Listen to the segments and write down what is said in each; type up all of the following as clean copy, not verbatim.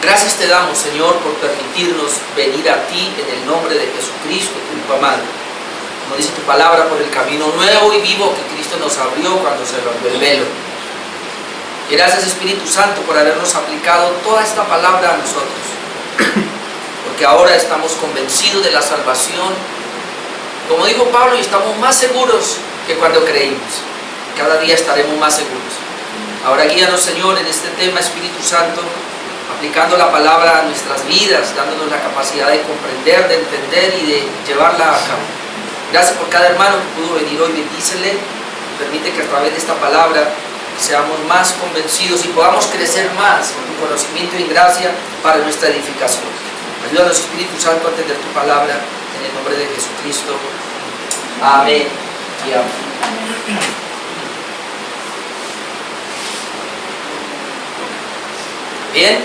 Gracias te damos, Señor, por permitirnos venir a ti en el nombre de Jesucristo, tu Hijo amado. Como dice tu palabra, por el camino nuevo y vivo que Cristo nos abrió cuando se rompió el velo. Y gracias, Espíritu Santo, por habernos aplicado toda esta palabra a nosotros. Porque ahora estamos convencidos de la salvación. Como dijo Pablo, y estamos más seguros que cuando creímos. Cada día estaremos más seguros. Ahora guíanos, Señor, en este tema, Espíritu Santo, aplicando la palabra a nuestras vidas, dándonos la capacidad de comprender, de entender y de llevarla a cabo. Gracias por cada hermano que pudo venir hoy, bendícele, permite que a través de esta palabra seamos más convencidos y podamos crecer más en conocimiento y gracia para nuestra edificación. Ayúdanos, Espíritu Santo, a entender tu palabra en el nombre de Jesucristo. Amén y amén. Bien,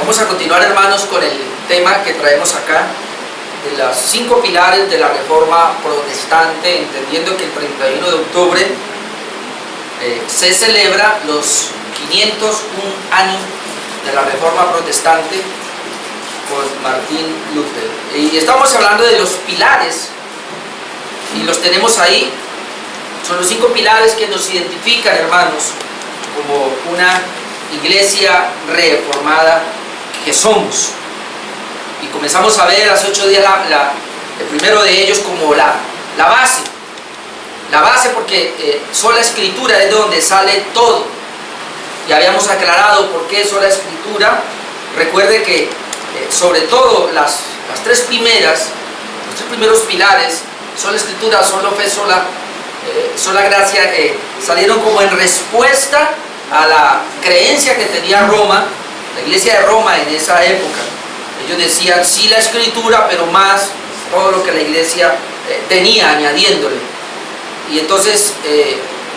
vamos a continuar, hermanos, con el tema que traemos acá de los 5 pilares de la Reforma Protestante, entendiendo que el 31 de octubre se celebra los 501 años de la Reforma Protestante por Martín Lutero. Y estamos hablando de los pilares y los tenemos ahí. Son los 5 pilares que nos identifican, hermanos, como una iglesia reformada que somos. Y comenzamos a ver hace 8 días el primero de ellos como la base. La base, porque sola escritura es de donde sale todo. Y habíamos aclarado por qué sola escritura. Recuerde que sobre todo los 3 primeros pilares, sola escritura, sola fe, sola gracia, salieron como en respuesta a la creencia que tenía Roma, la iglesia de Roma en esa época. Ellos decían sí la escritura, pero más todo lo que la iglesia tenía, añadiéndole. Y entonces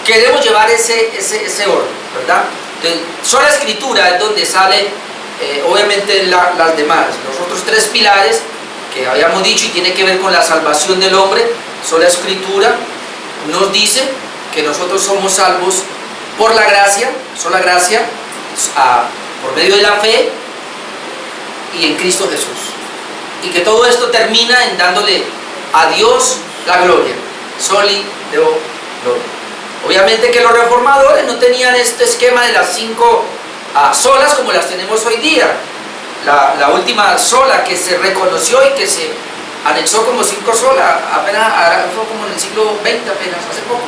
queremos llevar ese orden, ¿verdad? Entonces, sola escritura es donde sale obviamente las demás. Los otros 3 pilares que habíamos dicho y tiene que ver con la salvación del hombre. Sola escritura nos dice que nosotros somos salvos por la gracia, sola gracia, por medio de la fe y en Cristo Jesús. Y que todo esto termina en dándole a Dios la gloria. Soli Deo gloria. Obviamente que los reformadores no tenían este esquema de las 5 solas como las tenemos hoy día. La última sola que se reconoció y que se anexó como 5 solas, apenas fue como en el siglo XX, apenas hace poco.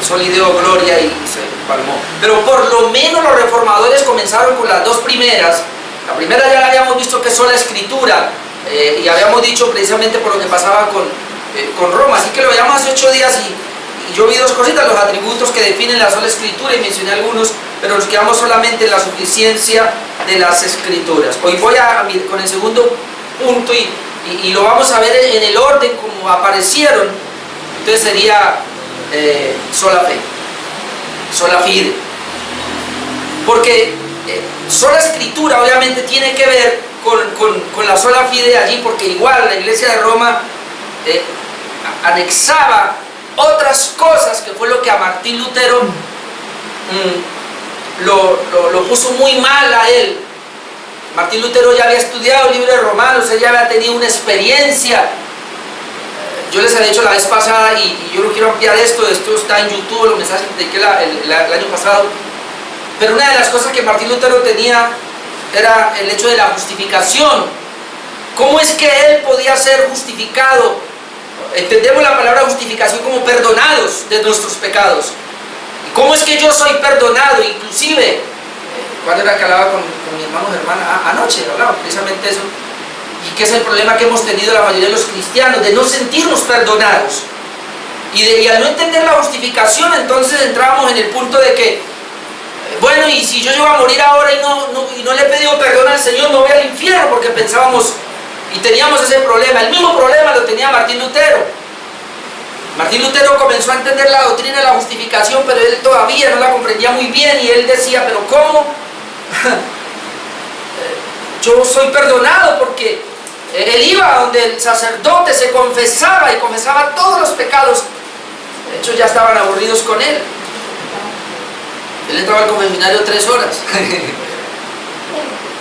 Soli Deo gloria y se palmó. Pero por lo menos los reformadores comenzaron con las 2 primeras. La primera ya la habíamos visto, que es sola escritura, y habíamos dicho precisamente por lo que pasaba con Roma, así que lo veíamos hace 8 días y yo vi 2 cositas, los atributos que definen la sola escritura, y mencioné algunos, pero nos quedamos solamente en la suficiencia de las escrituras. Hoy voy a con el segundo punto y lo vamos a ver en el orden como aparecieron. Entonces sería sola fe, sola fide, porque sola escritura obviamente tiene que ver con la sola fide allí, porque igual la iglesia de Roma anexaba otras cosas, que fue lo que a Martín Lutero lo puso muy mal a él. Martín Lutero ya había estudiado el libro de Romanos, él ya había tenido una experiencia. Yo les había dicho la vez pasada, y yo no quiero ampliar esto está en YouTube, los mensajes que dediqué el año pasado. Pero una de las cosas que Martín Lutero tenía era el hecho de la justificación. ¿Cómo es que él podía ser justificado? Entendemos la palabra justificación como perdonados de nuestros pecados. ¿Cómo es que yo soy perdonado? Inclusive, cuando era que hablaba con mi hermano Germán anoche, hablaba precisamente eso. Y que es el problema que hemos tenido la mayoría de los cristianos, de no sentirnos perdonados. Y al no entender la justificación, entonces entrábamos en el punto de que, bueno, y si yo llego a morir ahora y no le he pedido perdón al Señor, no voy al infierno, porque pensábamos y teníamos ese problema. El mismo problema lo tenía Martín Lutero. Martín Lutero comenzó a entender la doctrina de la justificación, pero él todavía no la comprendía muy bien, y él decía, pero ¿cómo? Yo soy perdonado, porque él iba donde el sacerdote se confesaba y confesaba todos los pecados. De hecho, ya estaban aburridos con él. Él entraba al confesionario 3 horas.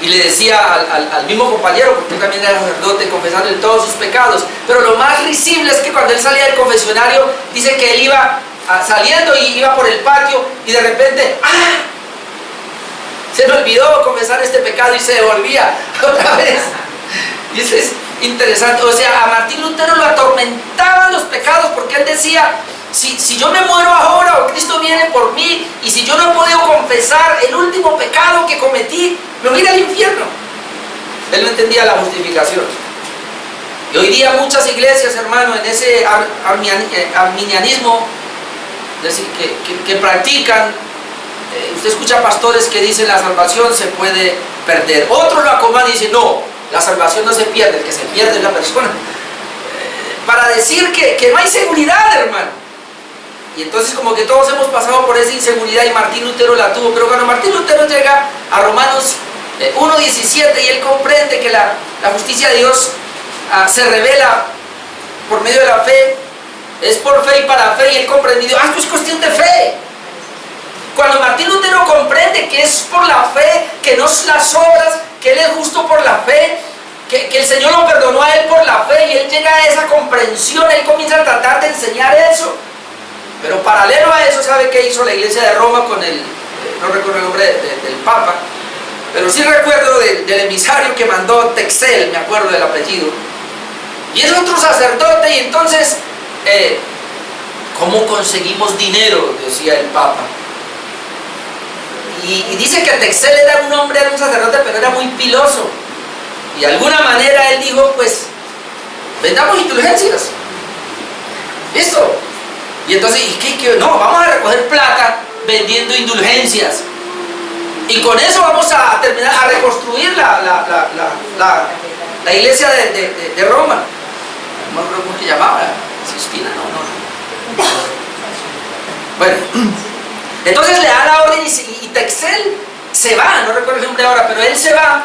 y le decía al mismo compañero, porque él también era sacerdote, confesándole todos sus pecados. Pero lo más risible es que cuando él salía del confesionario, dice que él iba saliendo y iba por el patio y de repente, ¡ah! Se me olvidó confesar este pecado y se devolvía otra vez. Y eso es interesante. O sea, a Martín Lutero lo atormentaban los pecados porque él decía, si yo me muero ahora o Cristo viene por mí y si yo no he podido confesar el último pecado que cometí, me voy a ir al infierno. Él no entendía la justificación. Y hoy día muchas iglesias, hermano, en ese arminianismo, es decir, que practican, usted escucha pastores que dicen la salvación se puede perder. Otros lo acomodan y dicen, no, la salvación no se pierde, el que se pierde es la persona. Para decir que no hay seguridad, hermano. Y entonces como que todos hemos pasado por esa inseguridad y Martín Lutero la tuvo. Pero cuando Martín Lutero llega a Romanos 1:17 y él comprende que la justicia de Dios se revela por medio de la fe, es por fe y para fe, y él comprendió, esto es cuestión de fe. Cuando Martín Lutero comprende que es por la fe, que no es las obras, que él es justo por la fe, que el Señor lo perdonó a él por la fe, y él llega a esa comprensión, él comienza a tratar de enseñar eso. Pero paralelo a eso, ¿sabe qué hizo la iglesia de Roma con no recuerdo el nombre del Papa, pero sí recuerdo del emisario que mandó Texel, me acuerdo del apellido, y es otro sacerdote, y entonces, ¿cómo conseguimos dinero?, decía el Papa. Y dice que Texel era un sacerdote, pero era muy piloso, y de alguna manera él dijo, pues, vendamos indulgencias, ¿listo? Y entonces, no, vamos a recoger plata vendiendo indulgencias. Y con eso vamos a terminar, a reconstruir la iglesia de Roma. No recuerdo cómo se llamaba, Sistina, no. Bueno, entonces le da la orden y Texel se va, no recuerdo el nombre ahora, pero él se va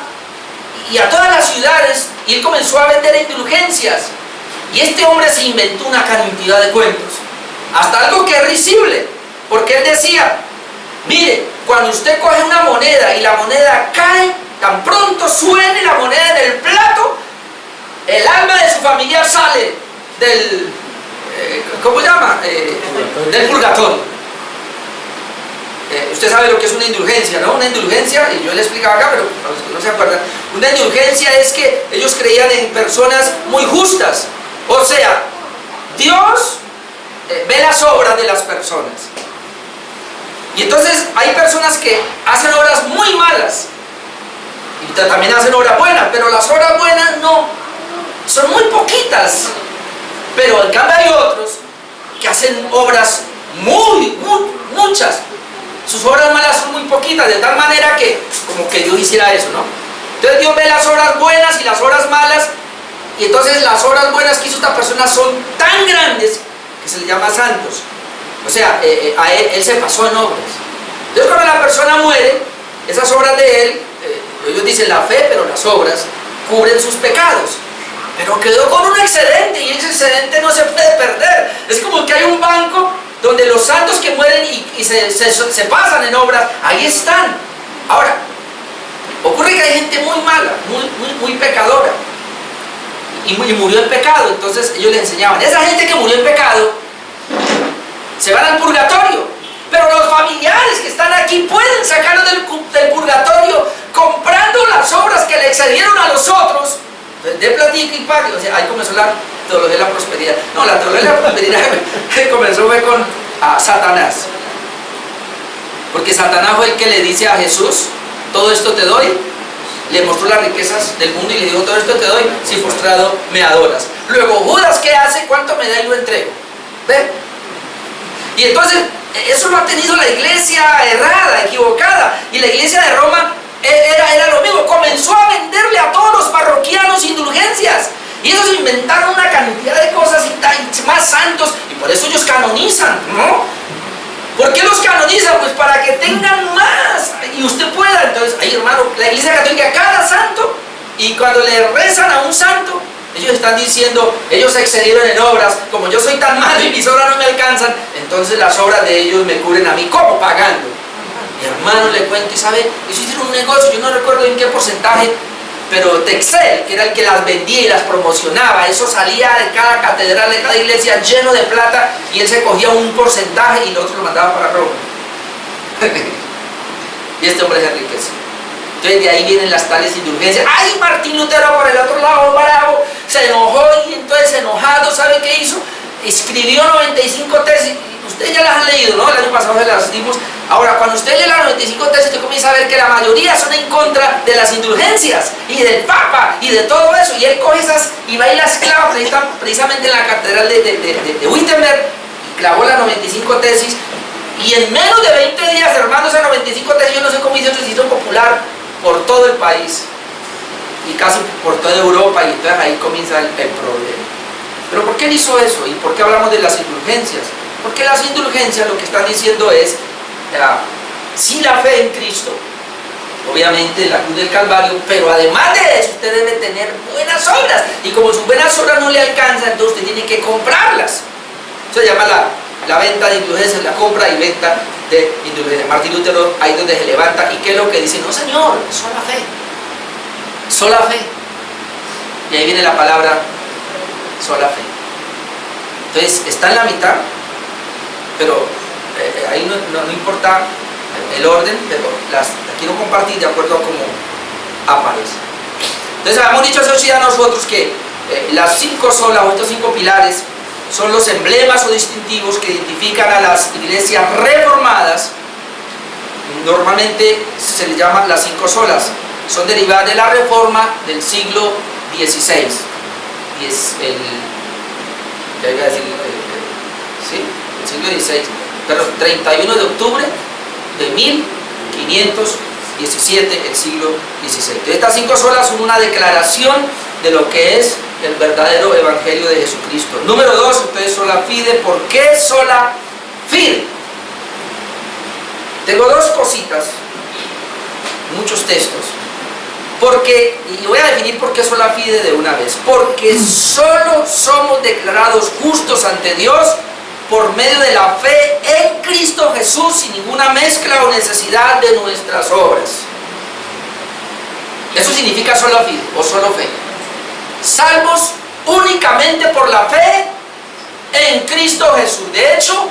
y a todas las ciudades, y él comenzó a vender indulgencias. Y este hombre se inventó una cantidad de cuentos. Hasta algo que es risible, porque él decía, mire, cuando usted coge una moneda y la moneda cae, tan pronto suene la moneda en el plato, el alma de su familiar sale del, ¿cómo se llama? Del purgatorio. Usted sabe lo que es una indulgencia, ¿no? Una indulgencia, y yo le explicaba acá, pero para los que no se acuerdan, una indulgencia es que ellos creían en personas muy justas, o sea, Dios ve las obras de las personas. Y entonces hay personas que hacen obras muy malas y también hacen obras buenas, pero las obras buenas no, son muy poquitas. Pero en cambio hay otros que hacen obras muchas. Sus obras malas son muy poquitas, de tal manera que como que Dios hiciera eso, ¿no? Entonces Dios ve las obras buenas y las obras malas, y entonces las obras buenas que hizo esta persona son tan grandes que se le llama santos. O sea, a él se pasó en obras. Entonces cuando la persona muere, esas obras de él, ellos dicen la fe, pero las obras cubren sus pecados. Pero quedó con un excedente, y ese excedente no se puede perder. Es como que hay un banco donde los santos que mueren y se pasan en obras, ahí están. Ahora, ocurre que hay gente muy mala, muy pecadora, y murió en pecado. Entonces ellos le enseñaban, esa gente que murió en pecado se van al purgatorio, pero los familiares que están aquí pueden sacarlos del purgatorio comprando las obras que le excedieron a los otros, de platica y pague. O sea, ahí comenzó la teología de la prosperidad. No, la teología de la prosperidad comenzó con Satanás, porque Satanás fue el que le dice a Jesús, todo esto te doy. Le mostró las riquezas del mundo y le dijo, todo esto te doy si postrado me adoras. Luego Judas, ¿qué hace? ¿Cuánto me da y lo entrego? ¿Ve? Y entonces eso lo ha tenido la iglesia errada, equivocada. Y la iglesia de Roma era lo mismo, comenzó a venderle a todos los parroquianos indulgencias, y ellos inventaron una cantidad de cosas y más santos, y por eso ellos canonizan, ¿no? ¿Por qué los canonizan? Pues para que tengan más y usted pueda. Entonces, ahí, hermano, la iglesia católica, cada santo, y cuando le rezan a un santo, ellos están diciendo, ellos se excedieron en obras, como yo soy tan malo y mis obras no me alcanzan, entonces las obras de ellos me cubren a mí, ¿cómo? Pagando. Mi hermano le cuento y sabe, ellos hicieron un negocio, yo no recuerdo en qué porcentaje, pero Texel, que era el que las vendía y las promocionaba, eso salía de cada catedral, de cada iglesia lleno de plata, y él se cogía un porcentaje y el otro lo mandaba para Roma. Y este hombre se enriqueció. Entonces de ahí vienen las tales indulgencias. ¡Ay, Martín Lutero por el otro lado, bravo! Se enojó y entonces enojado, ¿sabe qué hizo? Escribió 95 tesis. Ustedes ya las han leído, ¿no? El año pasado se las dimos. Ahora, cuando usted lee las 95 tesis, usted comienza a ver que la mayoría son en contra de las indulgencias y del Papa y de todo eso. Y él coge esas y va y las clava precisamente en la catedral de Wittenberg, y clavó las 95 tesis. Y en menos de 20 días, hermano, esas 95 tesis, yo no sé cómo hizo, se hizo popular por todo el país y casi por toda Europa, y entonces ahí comienza el problema. Pero ¿por qué él hizo eso? ¿Y por qué hablamos de las indulgencias? Porque las indulgencias lo que están diciendo es, sí, la fe en Cristo, obviamente en la cruz del Calvario, pero además de eso usted debe tener buenas obras, y como sus buenas obras no le alcanzan, entonces usted tiene que comprarlas. Eso se llama la venta de indulgencias, la compra y venta de indulgencias. Martín Lutero ahí donde se levanta, y ¿qué es lo que dice? No, señor, sola fe, sola fe. Y ahí viene la palabra sola fe. Entonces está en la mitad, pero ahí no importa el orden, pero las quiero compartir de acuerdo a cómo aparece. Entonces habíamos dicho eso sí a nosotros que las 5 solas o estos 5 pilares son los emblemas o distintivos que identifican a las iglesias reformadas. Normalmente se les llama las 5 solas, son derivadas de la reforma del siglo XVI. Y es el siglo XVI, perdón, 31 de octubre de 1517, el siglo XVI. Entonces, estas 5 solas son una declaración de lo que es el verdadero evangelio de Jesucristo. Número 2, entonces sola fide. ¿Por qué sola fide? Tengo 2 cositas, muchos textos. Porque, y voy a definir por qué sola fide de una vez. Porque solo somos declarados justos ante Dios por medio de la fe en Cristo Jesús, sin ninguna mezcla o necesidad de nuestras obras. Eso significa sola fide o solo fe. Salvos únicamente por la fe en Cristo Jesús. De hecho,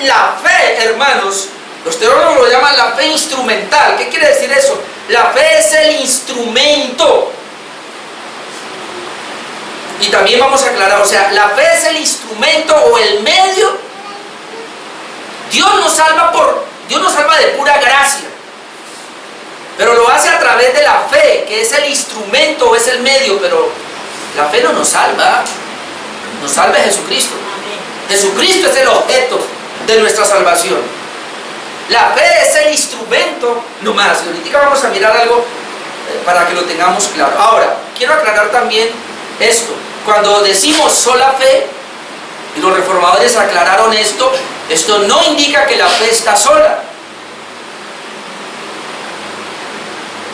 la fe, hermanos, los teólogos lo llaman la fe instrumental. ¿Qué quiere decir eso? La fe es el instrumento. Y también vamos a aclarar, o sea, la fe es el instrumento o el medio. Dios nos salva de pura gracia, pero lo hace a través de la fe, que es el instrumento o es el medio. Pero la fe no nos salva, nos salva Jesucristo. Jesucristo es el objeto de nuestra salvación. La fe es el instrumento nomás. Y ahorita vamos a mirar algo para que lo tengamos claro. Ahora, quiero aclarar también esto. Cuando decimos sola fe, y los reformadores aclararon esto no indica que la fe está sola.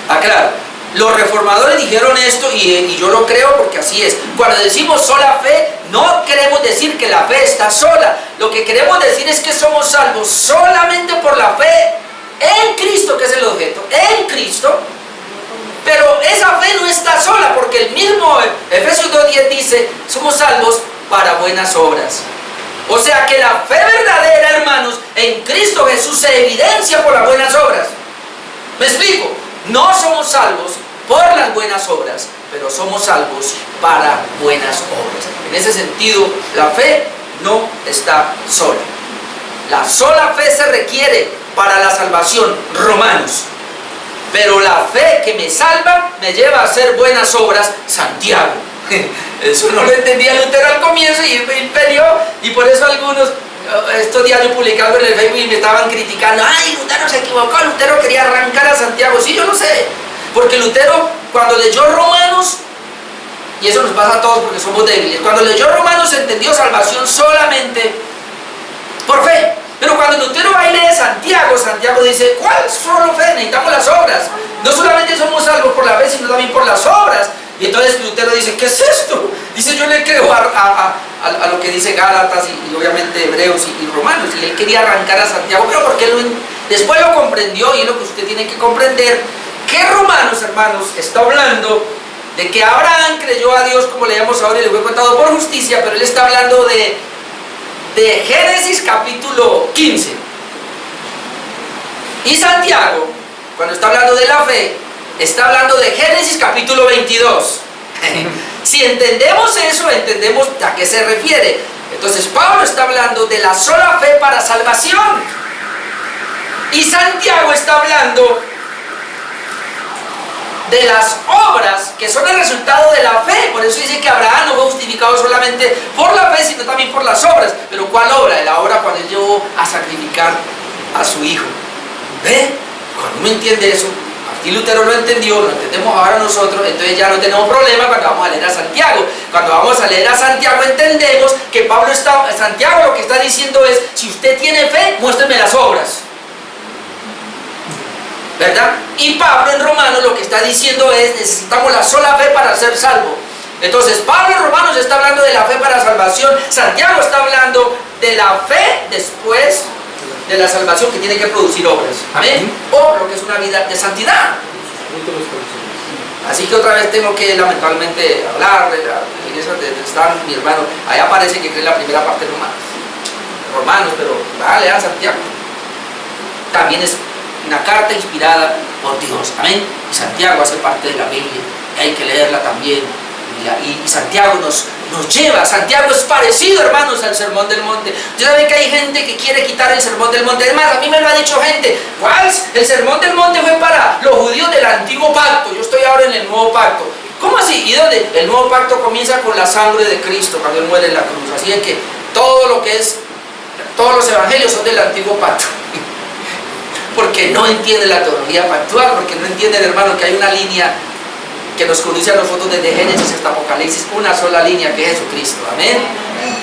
Aclaro, los reformadores dijeron esto y yo lo creo porque así es. Cuando decimos sola fe, no queremos decir que la fe está sola. Lo que queremos decir es que somos salvos solamente por la fe en Cristo, que es el objeto, en Cristo. Pero esa fe no está sola, porque el mismo Efesios 2:10 dice, somos salvos para buenas obras. O sea que la fe verdadera, hermanos, en Cristo Jesús se evidencia por las buenas obras. ¿Me explico? No somos salvos por las buenas obras, pero somos salvos para buenas obras. En ese sentido, la fe no está sola. La sola fe se requiere para la salvación, Romanos. Pero la fe que me salva me lleva a hacer buenas obras, Santiago. Eso no lo entendía Lutero al comienzo y peleó, y por eso algunos estos días yo publicando en el Facebook y me estaban criticando. ¡Ay, Lutero se equivocó! Lutero quería arrancar a Santiago. Sí, yo lo sé, porque Lutero cuando leyó Romanos, y eso nos pasa a todos porque somos débiles, cuando leyó Romanos entendió salvación solamente por fe. Pero cuando Lutero va y lee Santiago, Santiago dice, ¿cuál es solo fe? Necesitamos las obras. No solamente somos salvos por la fe, sino también por las obras. Y entonces Lutero dice, ¿qué es esto? Dice, yo le creo a lo que dice Gálatas y obviamente Hebreos y Romanos. Y él quería arrancar a Santiago, pero porque él después lo comprendió, y es lo que usted tiene que comprender, que Romanos, hermanos, está hablando de que Abraham creyó a Dios, como leíamos ahora, y le fue contado por justicia, pero él está hablando de Génesis capítulo 15. Y Santiago, cuando está hablando de la fe, está hablando de Génesis capítulo 22. Si entendemos eso, entendemos a qué se refiere. Entonces Pablo está hablando de la sola fe para salvación, y Santiago está hablando de las obras que son el resultado de la fe. Por eso dice que Abraham no fue justificado solamente por la fe, sino también por las obras. Pero ¿cuál obra? La obra cuando él llevó a sacrificar a su hijo. ¿Ve? Cuando uno entiende eso, Martín Lutero lo entendió, lo entendemos ahora nosotros, entonces ya no tenemos problema cuando vamos a leer a Santiago. Cuando vamos a leer a Santiago entendemos que Santiago lo que está diciendo es: si usted tiene fe, muéstreme las obras, ¿verdad? Y Pablo en Romanos lo que está diciendo es: necesitamos la sola fe para ser salvo. Entonces Pablo en Romanos está hablando de la fe para salvación, Santiago está hablando de la fe después de la salvación, que tiene que producir obras, amén, o lo que es una vida de santidad. Así que otra vez tengo que lamentablemente hablar de la iglesia de Stan, mi hermano, allá parece que cree la primera parte de Romanos, pero lean Santiago, también es una carta inspirada por Dios, amén. Y Santiago hace parte de la Biblia, y hay que leerla también. Y Santiago nos lleva. Santiago es parecido, hermanos, al Sermón del Monte. Usted sabe que hay gente que quiere quitar el Sermón del Monte. Además, a mí me lo ha dicho gente: ¿cuál? El Sermón del Monte fue para los judíos del antiguo pacto, yo estoy ahora en el nuevo pacto. ¿Cómo así? ¿Y dónde? El nuevo pacto comienza con la sangre de Cristo cuando Él muere en la cruz. Así es que todo lo que es, todos los evangelios son del antiguo pacto. Porque no entiende la teología pactual, porque no entiende, hermano, que hay una línea que nos conduce a nosotros desde Génesis hasta Apocalipsis, una sola línea, que es Jesucristo, amén.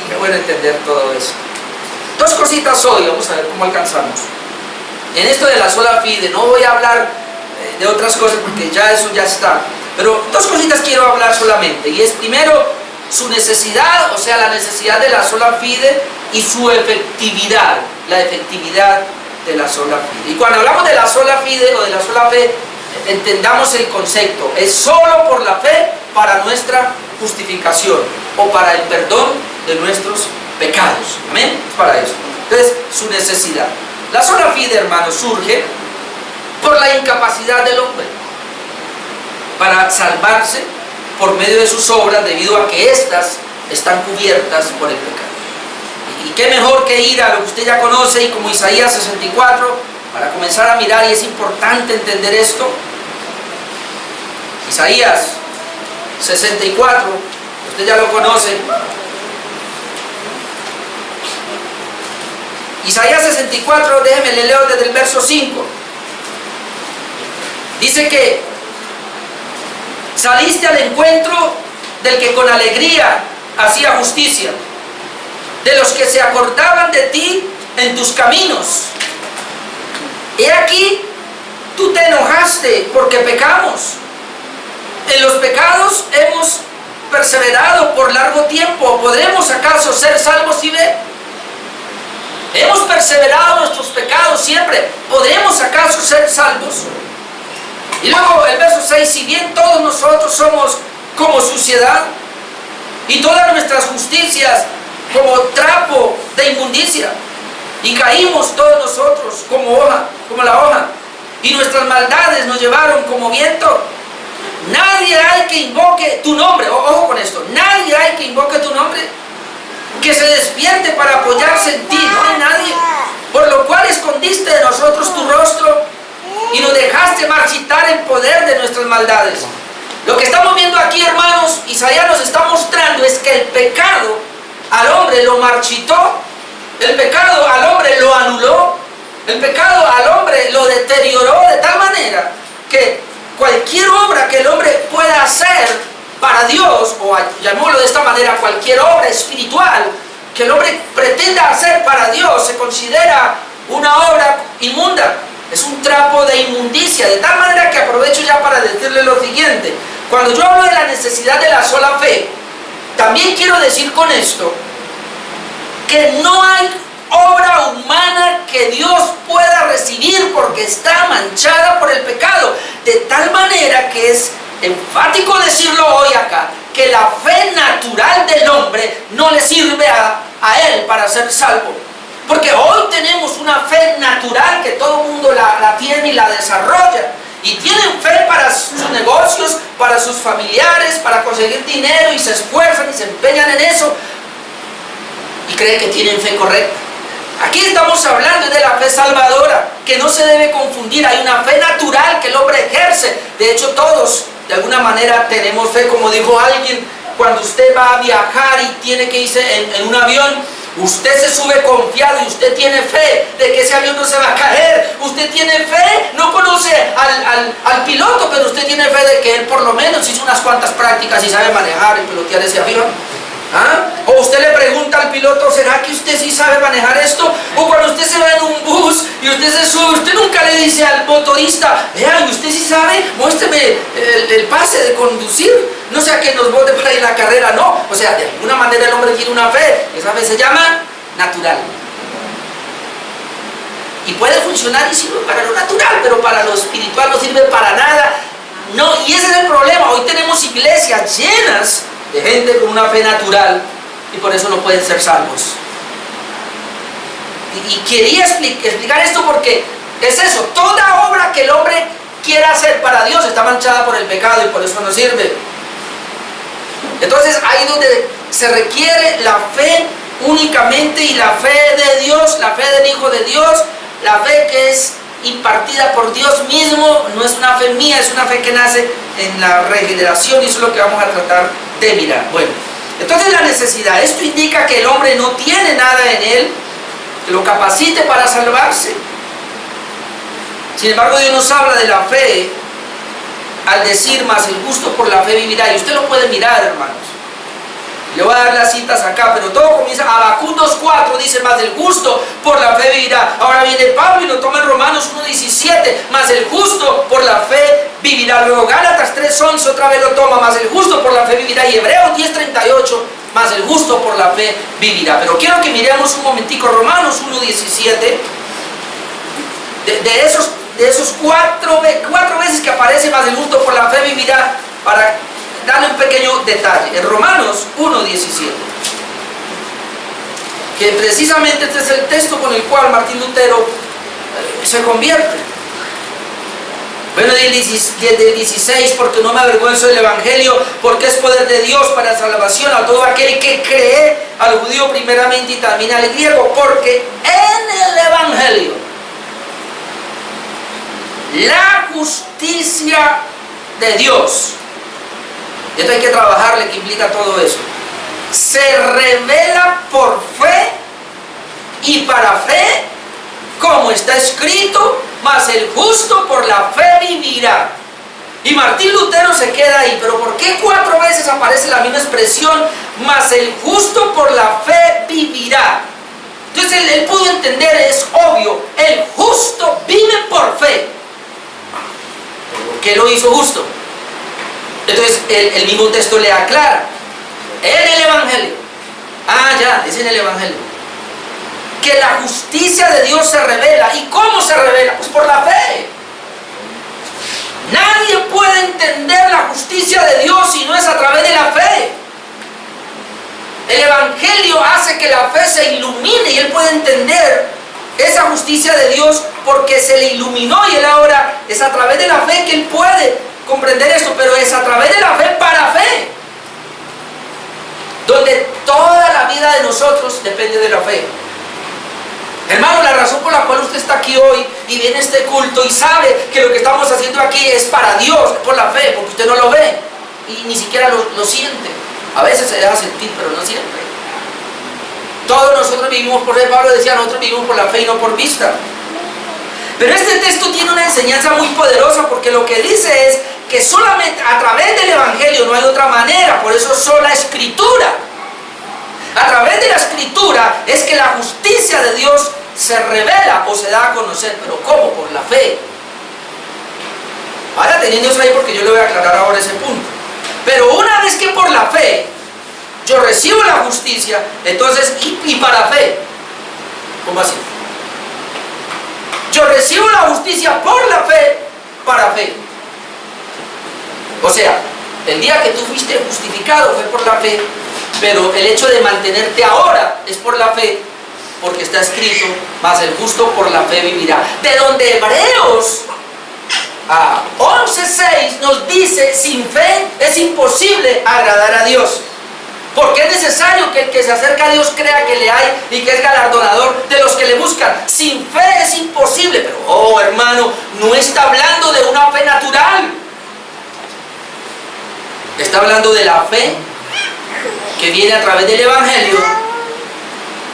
Qué bueno entender todo eso. Dos cositas hoy, vamos a ver cómo alcanzamos. En esto de la sola fide, no voy a hablar de otras cosas porque ya eso ya está, pero dos cositas quiero hablar solamente, y es primero su necesidad, o sea, la necesidad de la sola fide, y su efectividad, la efectividad de la sola fide. Y cuando hablamos de la sola fide o de la sola fe, entendamos el concepto: es solo por la fe para nuestra justificación o para el perdón de nuestros pecados, amén. Es para eso. Entonces, su necesidad. La sola fide, hermanos, surge por la incapacidad del hombre para salvarse por medio de sus obras, debido a que éstas están cubiertas por el pecado. Y qué mejor que ir a lo que usted ya conoce, y como Isaías 64, para comenzar a mirar, y es importante entender esto. Isaías 64, usted ya lo conoce. Isaías 64, déjeme le leo desde el verso 5. Dice que saliste al encuentro del que con alegría hacía justicia, de los que se acordaban de ti en tus caminos. He aquí, tú te enojaste porque pecamos. En los pecados hemos perseverado por largo tiempo. ¿Podremos acaso ser salvos y ver? Hemos perseverado en nuestros pecados siempre. ¿Podremos acaso ser salvos? Y luego el verso 6: si bien todos nosotros somos como suciedad, y todas nuestras justicias como trapo de inmundicia, y caímos todos nosotros como la hoja, y nuestras maldades nos llevaron como viento. Nadie hay que invoque tu nombre, ojo con esto, nadie hay que invoque tu nombre, que se despierte para apoyarse en ti, no hay nadie. Por lo cual escondiste de nosotros tu rostro y nos dejaste marchitar en poder de nuestras maldades. Lo que estamos viendo aquí, hermanos, Isaías nos está mostrando es que el pecado al hombre lo marchitó, el pecado al hombre lo anuló, el pecado al hombre lo deterioró de tal manera que cualquier obra que el hombre pueda hacer para Dios, o llamémoslo de esta manera, cualquier obra espiritual que el hombre pretenda hacer para Dios, se considera una obra inmunda, es un trapo de inmundicia. De tal manera que aprovecho ya para decirle lo siguiente: cuando yo hablo de la necesidad de la sola fe, también quiero decir con esto que no hay obra humana que Dios pueda recibir enfático decirlo hoy acá, que la fe natural del hombre no le sirve a él para ser salvo. Porque hoy tenemos una fe natural que todo el mundo la tiene y la desarrolla. Y tienen fe para sus negocios, para sus familiares, para conseguir dinero y se esfuerzan y se empeñan en eso. Y creen que tienen fe correcta. Aquí estamos hablando de la fe salvadora, que no se debe confundir. Hay una fe natural que el hombre ejerce. De hecho, todos de alguna manera tenemos fe, como dijo alguien, cuando usted va a viajar y tiene que irse en un avión, usted se sube confiado y usted tiene fe de que ese avión no se va a caer. Usted tiene fe, no conoce al piloto, pero usted tiene fe de que él por lo menos hizo unas cuantas prácticas y sabe manejar y pilotear ese avión. ¿Ah? O usted le pregunta al piloto, ¿será que usted sí sabe manejar esto? O cuando usted se va en un bus y usted se sube, usted nunca le dice al motorista, vean, ¿usted sí sabe? Muéstreme el pase de conducir, no sea que nos bote para ir a la carrera. No, o sea, de alguna manera el hombre tiene una fe, esa fe se llama natural. Y puede funcionar y sirve para lo natural, pero para lo espiritual no sirve para nada. No, y ese es el problema. Hoy tenemos iglesias llenas de gente con una fe natural y por eso no pueden ser salvos. Y quería explicar esto porque es eso, toda obra que el hombre quiera hacer para Dios está manchada por el pecado y por eso no sirve. Entonces ahí donde se requiere la fe únicamente, y la fe de Dios, la fe del Hijo de Dios, la fe que es impartida por Dios mismo, no es una fe mía, es una fe que nace en la regeneración, y eso es lo que vamos a tratar de mirar. Bueno, entonces la necesidad, esto indica que el hombre no tiene nada en él que lo capacite para salvarse. Sin embargo, Dios nos habla de la fe al decir, más el justo por la fe vivirá, y usted lo puede mirar, hermanos. Le voy a dar las citas acá, pero todo comienza, Habacuc 2:4 dice, más el justo por la fe vivirá. Ahora viene Pablo y lo toma en Romanos 1:17, más el justo por la fe vivirá. Luego Gálatas 3:11 otra vez lo toma, más el justo por la fe vivirá. Y Hebreos 10:38, más el justo por la fe vivirá. Pero quiero que miremos un momentico Romanos 1:17, de esos cuatro veces que aparece más el justo por la fe vivirá, para darle un pequeño detalle. En Romanos 1:17, que precisamente este es el texto con el cual Martín Lutero se convierte. Bueno, del 16, porque no me avergüenzo del Evangelio, porque es poder de Dios para salvación a todo aquel que cree, al judío primeramente y también al griego, porque en el Evangelio la justicia de Dios, y esto hay que trabajarle, que implica todo eso, se revela por fe y para fe, como está escrito, mas el justo por la fe vivirá. Y Martín Lutero se queda ahí, pero ¿por qué 4 veces aparece la misma expresión, mas el justo por la fe vivirá? Entonces él pudo entender, es obvio, el justo vive por fe. ¿Por qué lo hizo justo? Entonces el mismo texto le aclara, en el Evangelio, es en el Evangelio, que la justicia de Dios se revela. ¿Y cómo se revela? Pues por la fe. Nadie puede entender la justicia de Dios si no es a través de la fe. El Evangelio hace que la fe se ilumine y él puede entender esa justicia de Dios porque se le iluminó, y él ahora es a través de la fe que él puede comprender esto, pero es a través de la fe para fe, donde toda la vida de nosotros depende de la fe. Hermano, la razón por la cual usted está aquí hoy y viene a este culto y sabe que lo que estamos haciendo aquí es para Dios, es por la fe, porque usted no lo ve y ni siquiera lo siente. A veces se deja sentir, pero no siempre. Todos nosotros vivimos por fe. Pablo decía, nosotros vivimos por la fe y no por vista. Pero este texto tiene una enseñanza muy poderosa, porque lo que dice es que solamente a través del Evangelio, no hay otra manera, por eso sola Escritura. A través de la Escritura es que la justicia de Dios se revela o se da a conocer. ¿Pero cómo? Por la fe. Vaya teniendo eso ahí, porque yo le voy a aclarar ahora ese punto. Pero una vez que por la fe yo recibo la justicia, entonces, y para fe, ¿cómo así? Yo recibo la justicia por la fe, para fe. O sea, el día que tú fuiste justificado fue por la fe, pero el hecho de mantenerte ahora es por la fe, porque está escrito, mas el justo por la fe vivirá. De donde Hebreos 11:6 nos dice, sin fe es imposible agradar a Dios. Porque es necesario que el que se acerca a Dios crea que le hay y que es galardonador de los que le buscan. Sin fe es imposible. Pero, oh hermano, no está hablando de una fe natural. Está hablando de la fe que viene a través del Evangelio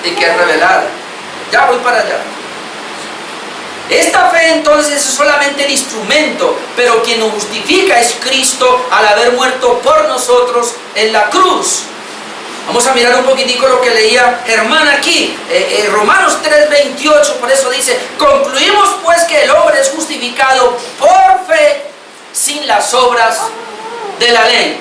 y que es revelada. Ya voy para allá. Esta fe entonces es solamente el instrumento, pero quien nos justifica es Cristo al haber muerto por nosotros en la cruz. Vamos a mirar un poquitico lo que leía Germán aquí, Romanos 3:28, por eso dice, concluimos pues que el hombre es justificado por fe sin las obras de la ley.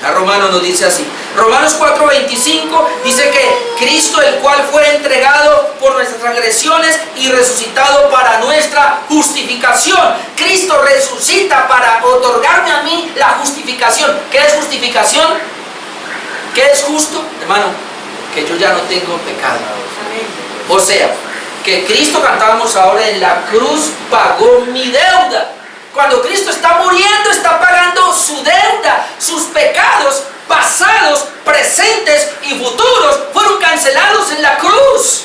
A Romanos nos dice así. Romanos 4:25 dice que Cristo, el cual fue entregado por nuestras transgresiones y resucitado para nuestra justificación. Cristo resucita para otorgarme a mí la justificación. ¿Qué es justificación? ¿Qué es justo? Hermano, que yo ya no tengo pecado. O sea, que Cristo, cantábamos ahora, en la cruz pagó mi deuda. Cuando Cristo está muriendo, está pagando su deuda. Sus pecados pasados, presentes y futuros fueron cancelados en la cruz.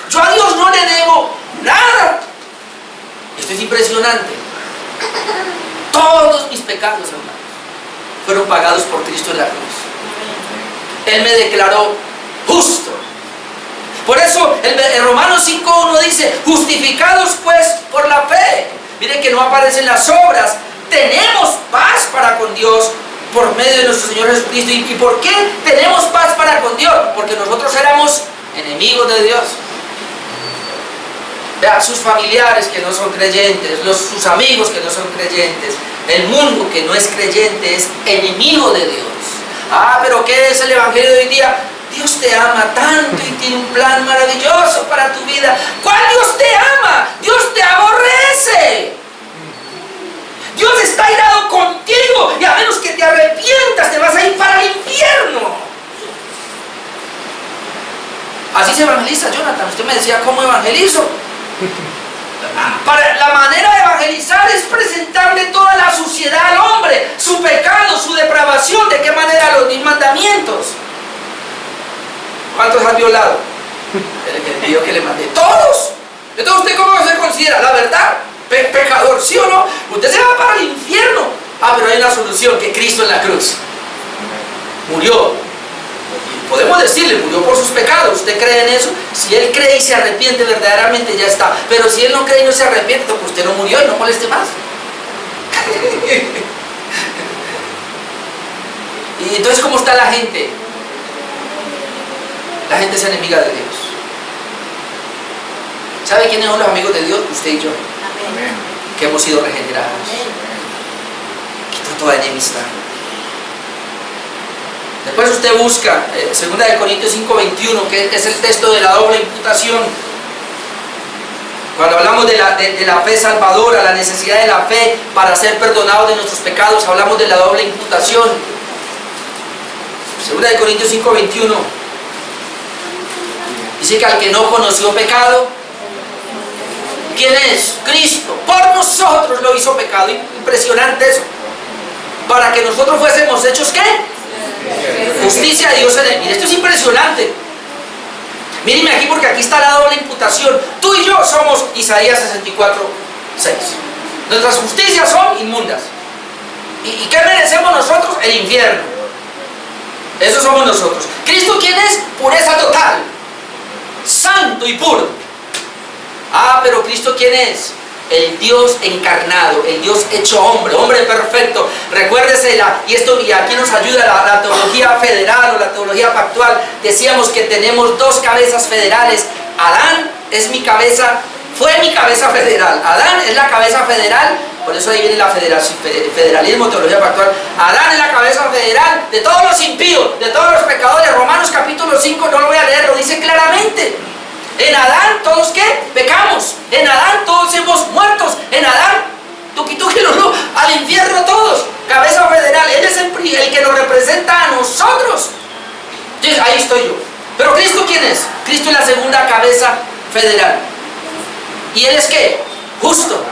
Yo a Dios no le debo nada. Esto es impresionante. Todos mis pecados, hermanos, fueron pagados por Cristo en la cruz. Él me declaró justo. Por eso el Romanos 5:1 dice, justificados pues por la fe. Miren que no aparecen las obras. Tenemos paz para con Dios por medio de nuestro Señor Jesucristo. ¿Y por qué tenemos paz para con Dios? Porque nosotros éramos enemigos de Dios. Vean, sus familiares que no son creyentes, sus amigos que no son creyentes, el mundo que no es creyente es enemigo de Dios. Pero ¿qué es el Evangelio de hoy día? Dios te ama tanto y tiene un plan maravilloso para tu vida. ¿Cuál Dios te ama? Dios te aborrece. Dios está irado contigo y a menos que te arrepientas te vas a ir para el infierno. Así se evangeliza, Jonathan. Usted me decía, ¿cómo evangelizo? La manera de evangelizar es presentarle toda la suciedad al hombre, su pecado, su depravación. ¿De qué manera? Los 10 mandamientos. ¿Cuántos han violado? El video que le mandé. ¡Todos! Entonces, ¿usted cómo se considera? ¿La verdad? ¿Pecador? ¿Sí o no? Usted se va para el infierno. Pero hay una solución, que Cristo en la cruz murió. Podemos decirle, murió por sus pecados. ¿Usted cree en eso? Si él cree y se arrepiente verdaderamente, ya está. Pero si él no cree y no se arrepiente, pues usted no murió y no moleste más. Y entonces, ¿cómo está la gente? La gente es enemiga de Dios. ¿Sabe quiénes son los amigos de Dios? Usted y yo. Amén. Que hemos sido regenerados. Quitó toda enemistad. Después usted busca 2 Corintios 5:21, que es el texto de la doble imputación. Cuando hablamos de la fe salvadora, la necesidad de la fe para ser perdonados de nuestros pecados, hablamos de la doble imputación. 2 Corintios 5:21 dice que al que no conoció pecado, ¿quién es? Cristo. Por nosotros lo hizo pecado. Impresionante eso. Para que nosotros fuésemos hechos, ¿qué? Justicia de Dios en él. Mire, esto es impresionante. Míreme aquí, porque aquí está la doble imputación. Tú y yo somos Isaías 64:6. Nuestras justicias son inmundas. ¿Y qué merecemos nosotros? El infierno. Eso somos nosotros. ¿Cristo quién es? Pureza total, santo y puro. Pero Cristo ¿quién es? El Dios encarnado, el Dios hecho hombre, hombre perfecto. Recuérdese, y aquí nos ayuda la teología federal o la teología pactual. Decíamos que tenemos dos cabezas federales. Adán es mi cabeza, fue mi cabeza federal. Adán es la cabeza federal, por eso ahí viene la federalismo, teología pactual. Adán es la cabeza federal de todos los impíos, de todos los pecadores. Romanos capítulo 5, no lo voy a leer, lo dice claramente. En Adán todos ¿qué? Pecamos. En Adán todos hemos muertos. En Adán, tuki tuki lulú, al infierno todos. Cabeza nos representa a nosotros. Entonces, ahí estoy yo. Pero ¿Cristo quién es? Cristo es la segunda cabeza federal. ¿Y Él es qué? Justo.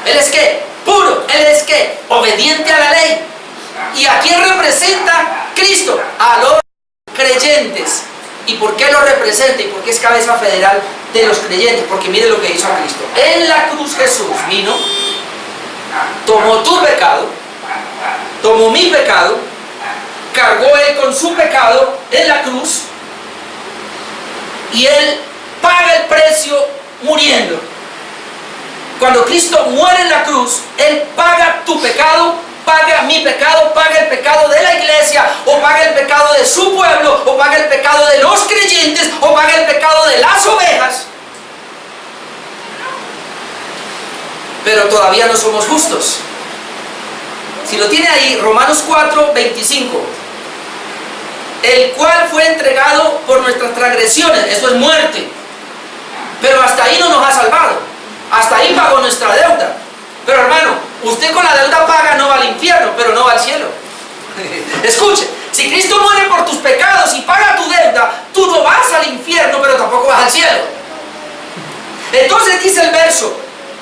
¿Él es qué? Puro. ¿Él es qué? Obediente a la ley. ¿Y a quién representa Cristo? A los creyentes. ¿Y por qué lo representa? ¿Y por qué es cabeza federal de los creyentes? Porque mire lo que hizo a Cristo. En la cruz Jesús vino, tomó tu pecado, tomó mi pecado, cargó Él con su pecado en la cruz y Él paga el precio muriendo. Cuando Cristo muere en la cruz, Él paga tu pecado, paga mi pecado, paga el pecado de la iglesia, o paga el pecado de su pueblo, o paga el pecado de los creyentes, o paga el pecado de las ovejas. Pero todavía no somos justos. Si lo tiene ahí, Romanos 4, 25. El cual fue entregado por nuestras transgresiones, eso es muerte. Pero hasta ahí no nos ha salvado. Hasta ahí pagó nuestra deuda. Pero hermano, usted con la deuda paga no va al infierno, pero no va al cielo. Escuche, si Cristo muere por tus pecados y paga tu deuda, tú no vas al infierno, pero tampoco vas al cielo. Entonces dice el verso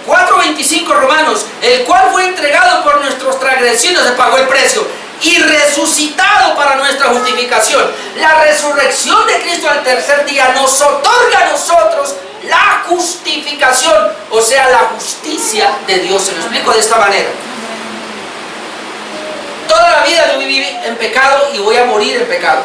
4:25 Romanos, el cual fue entregado por nuestras transgresiones, se pagó el precio, y resucitado para nuestra justificación. La resurrección de Cristo al tercer día nos otorga a nosotros la justificación, o sea, la justicia de Dios. Se lo explico de esta manera. Toda la vida yo viví en pecado y voy a morir en pecado.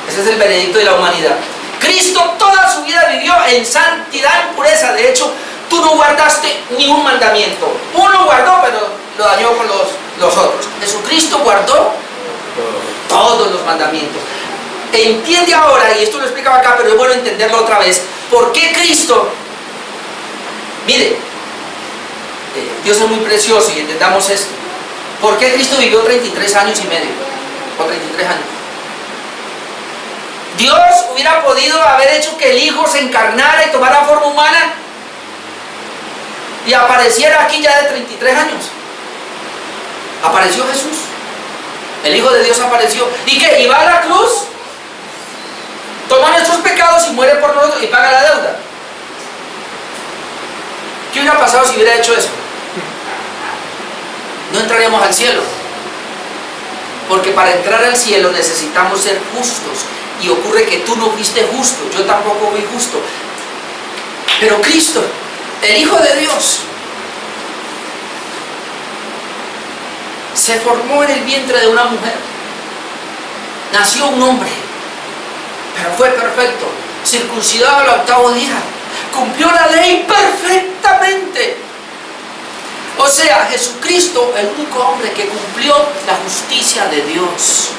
Ese es el veredicto de la humanidad. Cristo toda su vida vivió en santidad, en pureza. De hecho, tú no guardaste ni un mandamiento. Uno guardó, pero lo dañó con los otros. Jesucristo guardó todos los mandamientos. Entiende ahora, y esto lo explicaba acá, pero es bueno entenderlo otra vez, por qué Cristo, mire, Dios es muy precioso y entendamos esto. ¿Por qué Cristo vivió 33 años y medio? O 33 años. Dios hubiera podido haber hecho que el Hijo se encarnara y tomara forma humana y apareciera aquí ya de 33 años. Apareció Jesús. El Hijo de Dios apareció. ¿Y qué? ¿Y va a la cruz? Toma nuestros pecados y muere por nosotros y paga la deuda. ¿Qué hubiera pasado si hubiera hecho eso? No entraríamos al cielo. Porque para entrar al cielo necesitamos ser justos. Y ocurre que tú no fuiste justo, yo tampoco fui justo. Pero Cristo, el Hijo de Dios, se formó en el vientre de una mujer. Nació un hombre, pero fue perfecto, circuncidado al 8º día, cumplió la ley perfectamente. O sea, Jesucristo, el único hombre que cumplió la justicia de Dios.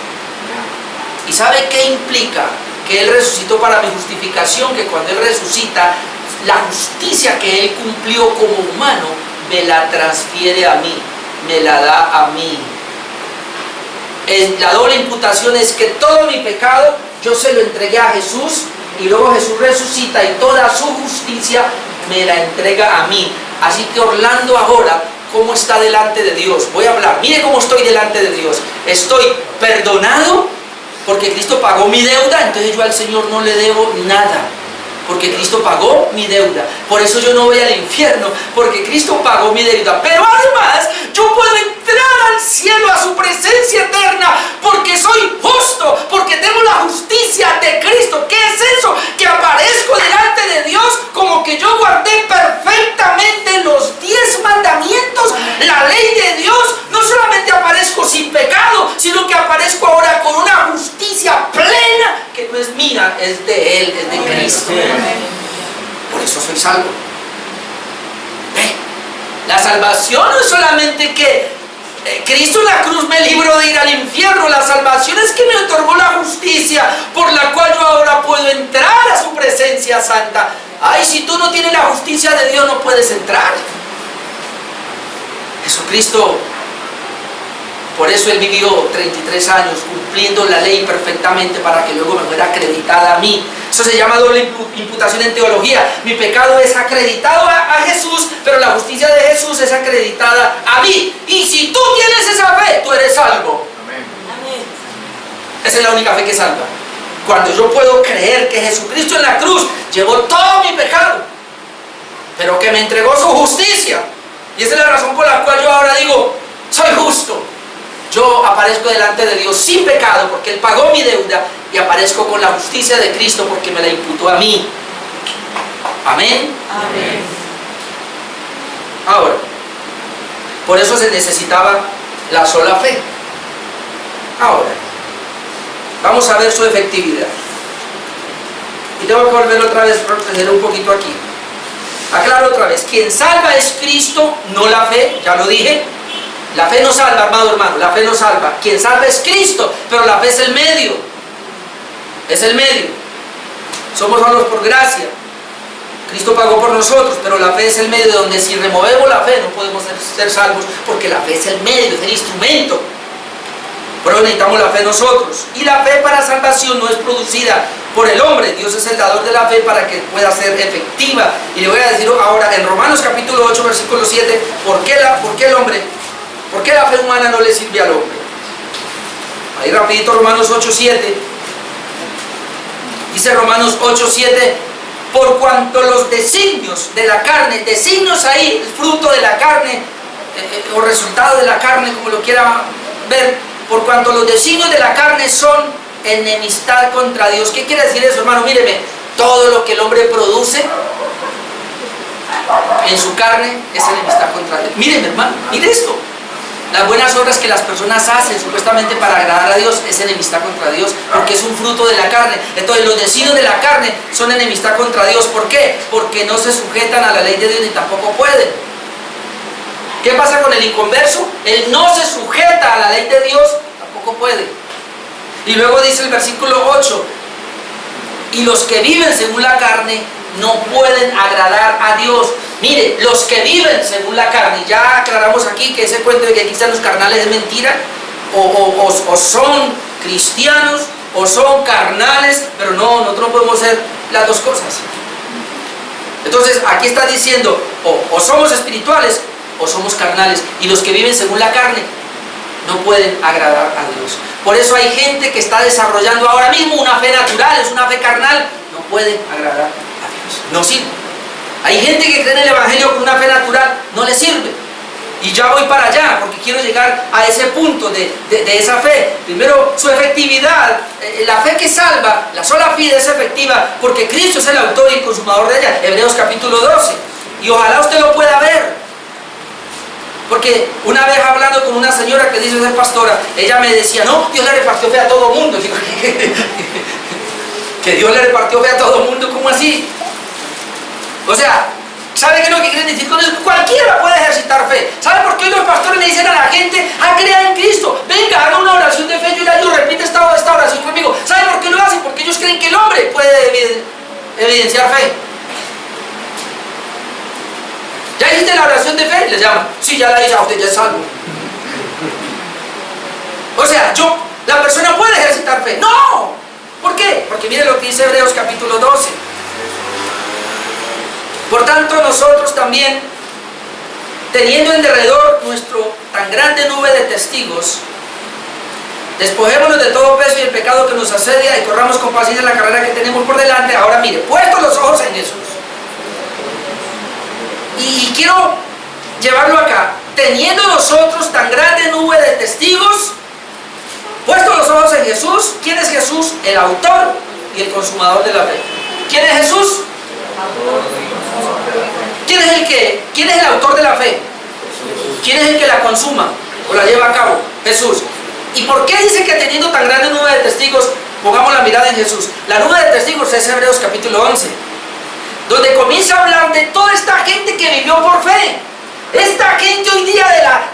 ¿Y sabe qué implica? Que Él resucitó para mi justificación, que cuando Él resucita, la justicia que Él cumplió como humano, me la transfiere a mí, me la da a mí. La doble imputación es que todo mi pecado yo se lo entregué a Jesús y luego Jesús resucita y toda su justicia me la entrega a mí. Así que Orlando ahora, ¿cómo está delante de Dios? Voy a hablar, mire cómo estoy delante de Dios. Estoy perdonado porque Cristo pagó mi deuda, entonces yo al Señor no le debo nada. Porque Cristo pagó mi deuda. Por eso yo no voy al infierno, porque Cristo pagó mi deuda. Pero además, yo puedo entrar al cielo, a su presencia eterna, porque soy justo, porque tengo la justicia de Cristo. ¿Qué es eso? Que aparezco delante de Dios como que yo guardé perfectamente los 10 mandamientos, la ley de Dios. No solamente aparezco sin pecado, sino que aparezco ahora con una justicia plena, que no es mía, es de Él, es de Cristo. Por eso soy salvo. La salvación no es solamente que Cristo en la cruz me libró de ir al infierno. La salvación es que me otorgó la justicia por la cual yo ahora puedo entrar a su presencia santa. Ay, si tú no tienes la justicia de Dios no puedes entrar. Jesucristo, por eso Él vivió 33 años cumpliendo la ley perfectamente para que luego me fuera acreditada a mí. Eso se llama doble imputación en teología. Mi pecado es acreditado a Jesús, pero la justicia de Jesús es acreditada a mí. Y si tú tienes esa fe, tú eres salvo. Amén. Esa es la única fe que salva. Cuando yo puedo creer que Jesucristo en la cruz llevó todo mi pecado, pero que me entregó su justicia. Y esa es la razón por la cual yo ahora digo, soy justo. Yo aparezco delante de Dios sin pecado porque Él pagó mi deuda, y aparezco con la justicia de Cristo porque me la imputó a mí. Amén. Amén. Ahora, por eso se necesitaba la sola fe. Ahora, vamos a ver su efectividad. Y tengo que volver otra vez, proteger un poquito aquí. Aclaro otra vez, quien salva es Cristo, no la fe, ya lo dije. La fe no salva, amado hermano, la fe no salva. Quien salva es Cristo, pero la fe es el medio. Es el medio. Somos salvos por gracia. Cristo pagó por nosotros, pero la fe es el medio, donde si removemos la fe no podemos ser salvos, porque la fe es el medio, es el instrumento. Pero necesitamos la fe nosotros. Y la fe para salvación no es producida por el hombre. Dios es el dador de la fe para que pueda ser efectiva. Y le voy a decir ahora en Romanos capítulo 8, versículo 7, ¿por qué la fe humana no le sirve al hombre? Ahí rapidito, Romanos 8, 7. Dice Romanos 8, 7, por cuanto los designios de la carne, designios ahí, el fruto de la carne, o resultado de la carne, como lo quiera ver, por cuanto los designios de la carne son enemistad contra Dios. ¿Qué quiere decir eso, hermano? Míreme, todo lo que el hombre produce en su carne es enemistad contra Dios. Míreme, hermano, mire esto. Las buenas obras que las personas hacen supuestamente para agradar a Dios es enemistad contra Dios, porque es un fruto de la carne. Entonces los designios de la carne son enemistad contra Dios. ¿Por qué? Porque no se sujetan a la ley de Dios ni tampoco pueden. ¿Qué pasa con el inconverso? Él no se sujeta a la ley de Dios, tampoco puede. Y luego dice el versículo 8, y los que viven según la carne no pueden agradar a Dios. Mire, los que viven según la carne, ya aclaramos aquí que ese cuento de que aquí están los carnales es mentira, o son cristianos o son carnales, pero no, nosotros no podemos ser las dos cosas. Entonces aquí está diciendo, o somos espirituales o somos carnales, y los que viven según la carne no pueden agradar a Dios. Por eso hay gente que está desarrollando ahora mismo una fe natural, es una fe carnal, no pueden agradar a Dios, no sirve. Hay gente que cree en el Evangelio con una fe natural, no le sirve. Y ya voy para allá, porque quiero llegar a ese punto de esa fe. Primero, su efectividad, la fe que salva, la sola fe es efectiva, porque Cristo es el autor y el consumador de ella. Hebreos capítulo 12. Y ojalá usted lo pueda ver. Porque una vez hablando con una señora que dice ser pastora, ella me decía, no, Dios le repartió fe a todo mundo. Digo, que Dios le repartió fe a todo mundo, ¿cómo así? O sea, ¿sabe qué es lo que quieren decir con eso? Cualquiera puede ejercitar fe. ¿Sabe por qué los pastores le dicen a la gente, crea en Cristo? Venga, haga una oración de fe, yo le ayudo, repite esta oración conmigo. ¿Sabe por qué lo hacen? Porque ellos creen que el hombre puede evidenciar fe. ¿Ya hiciste la oración de fe? Les llaman. Sí, ya la hice, usted ya es salvo. O sea, la persona puede ejercitar fe. ¡No! ¿Por qué? Porque mire lo que dice Hebreos capítulo 12. Por tanto, nosotros también, teniendo en derredor nuestro tan grande nube de testigos, despojémonos de todo peso y el pecado que nos asedia y corramos con paciencia la carrera que tenemos por delante. Ahora mire, puestos los ojos en Jesús. Y quiero llevarlo acá. Teniendo nosotros tan grande nube de testigos, puestos los ojos en Jesús. ¿Quién es Jesús? El autor y el consumador de la fe. ¿Quién es Jesús? ¿Quién es el autor de la fe? ¿Quién es el que la consuma o la lleva a cabo? Jesús. ¿Y por qué dice que teniendo tan grande nube de testigos, pongamos la mirada en Jesús? La nube de testigos es Hebreos capítulo 11, donde comienza a hablar de toda esta gente que vivió por fe. Esta gente hoy día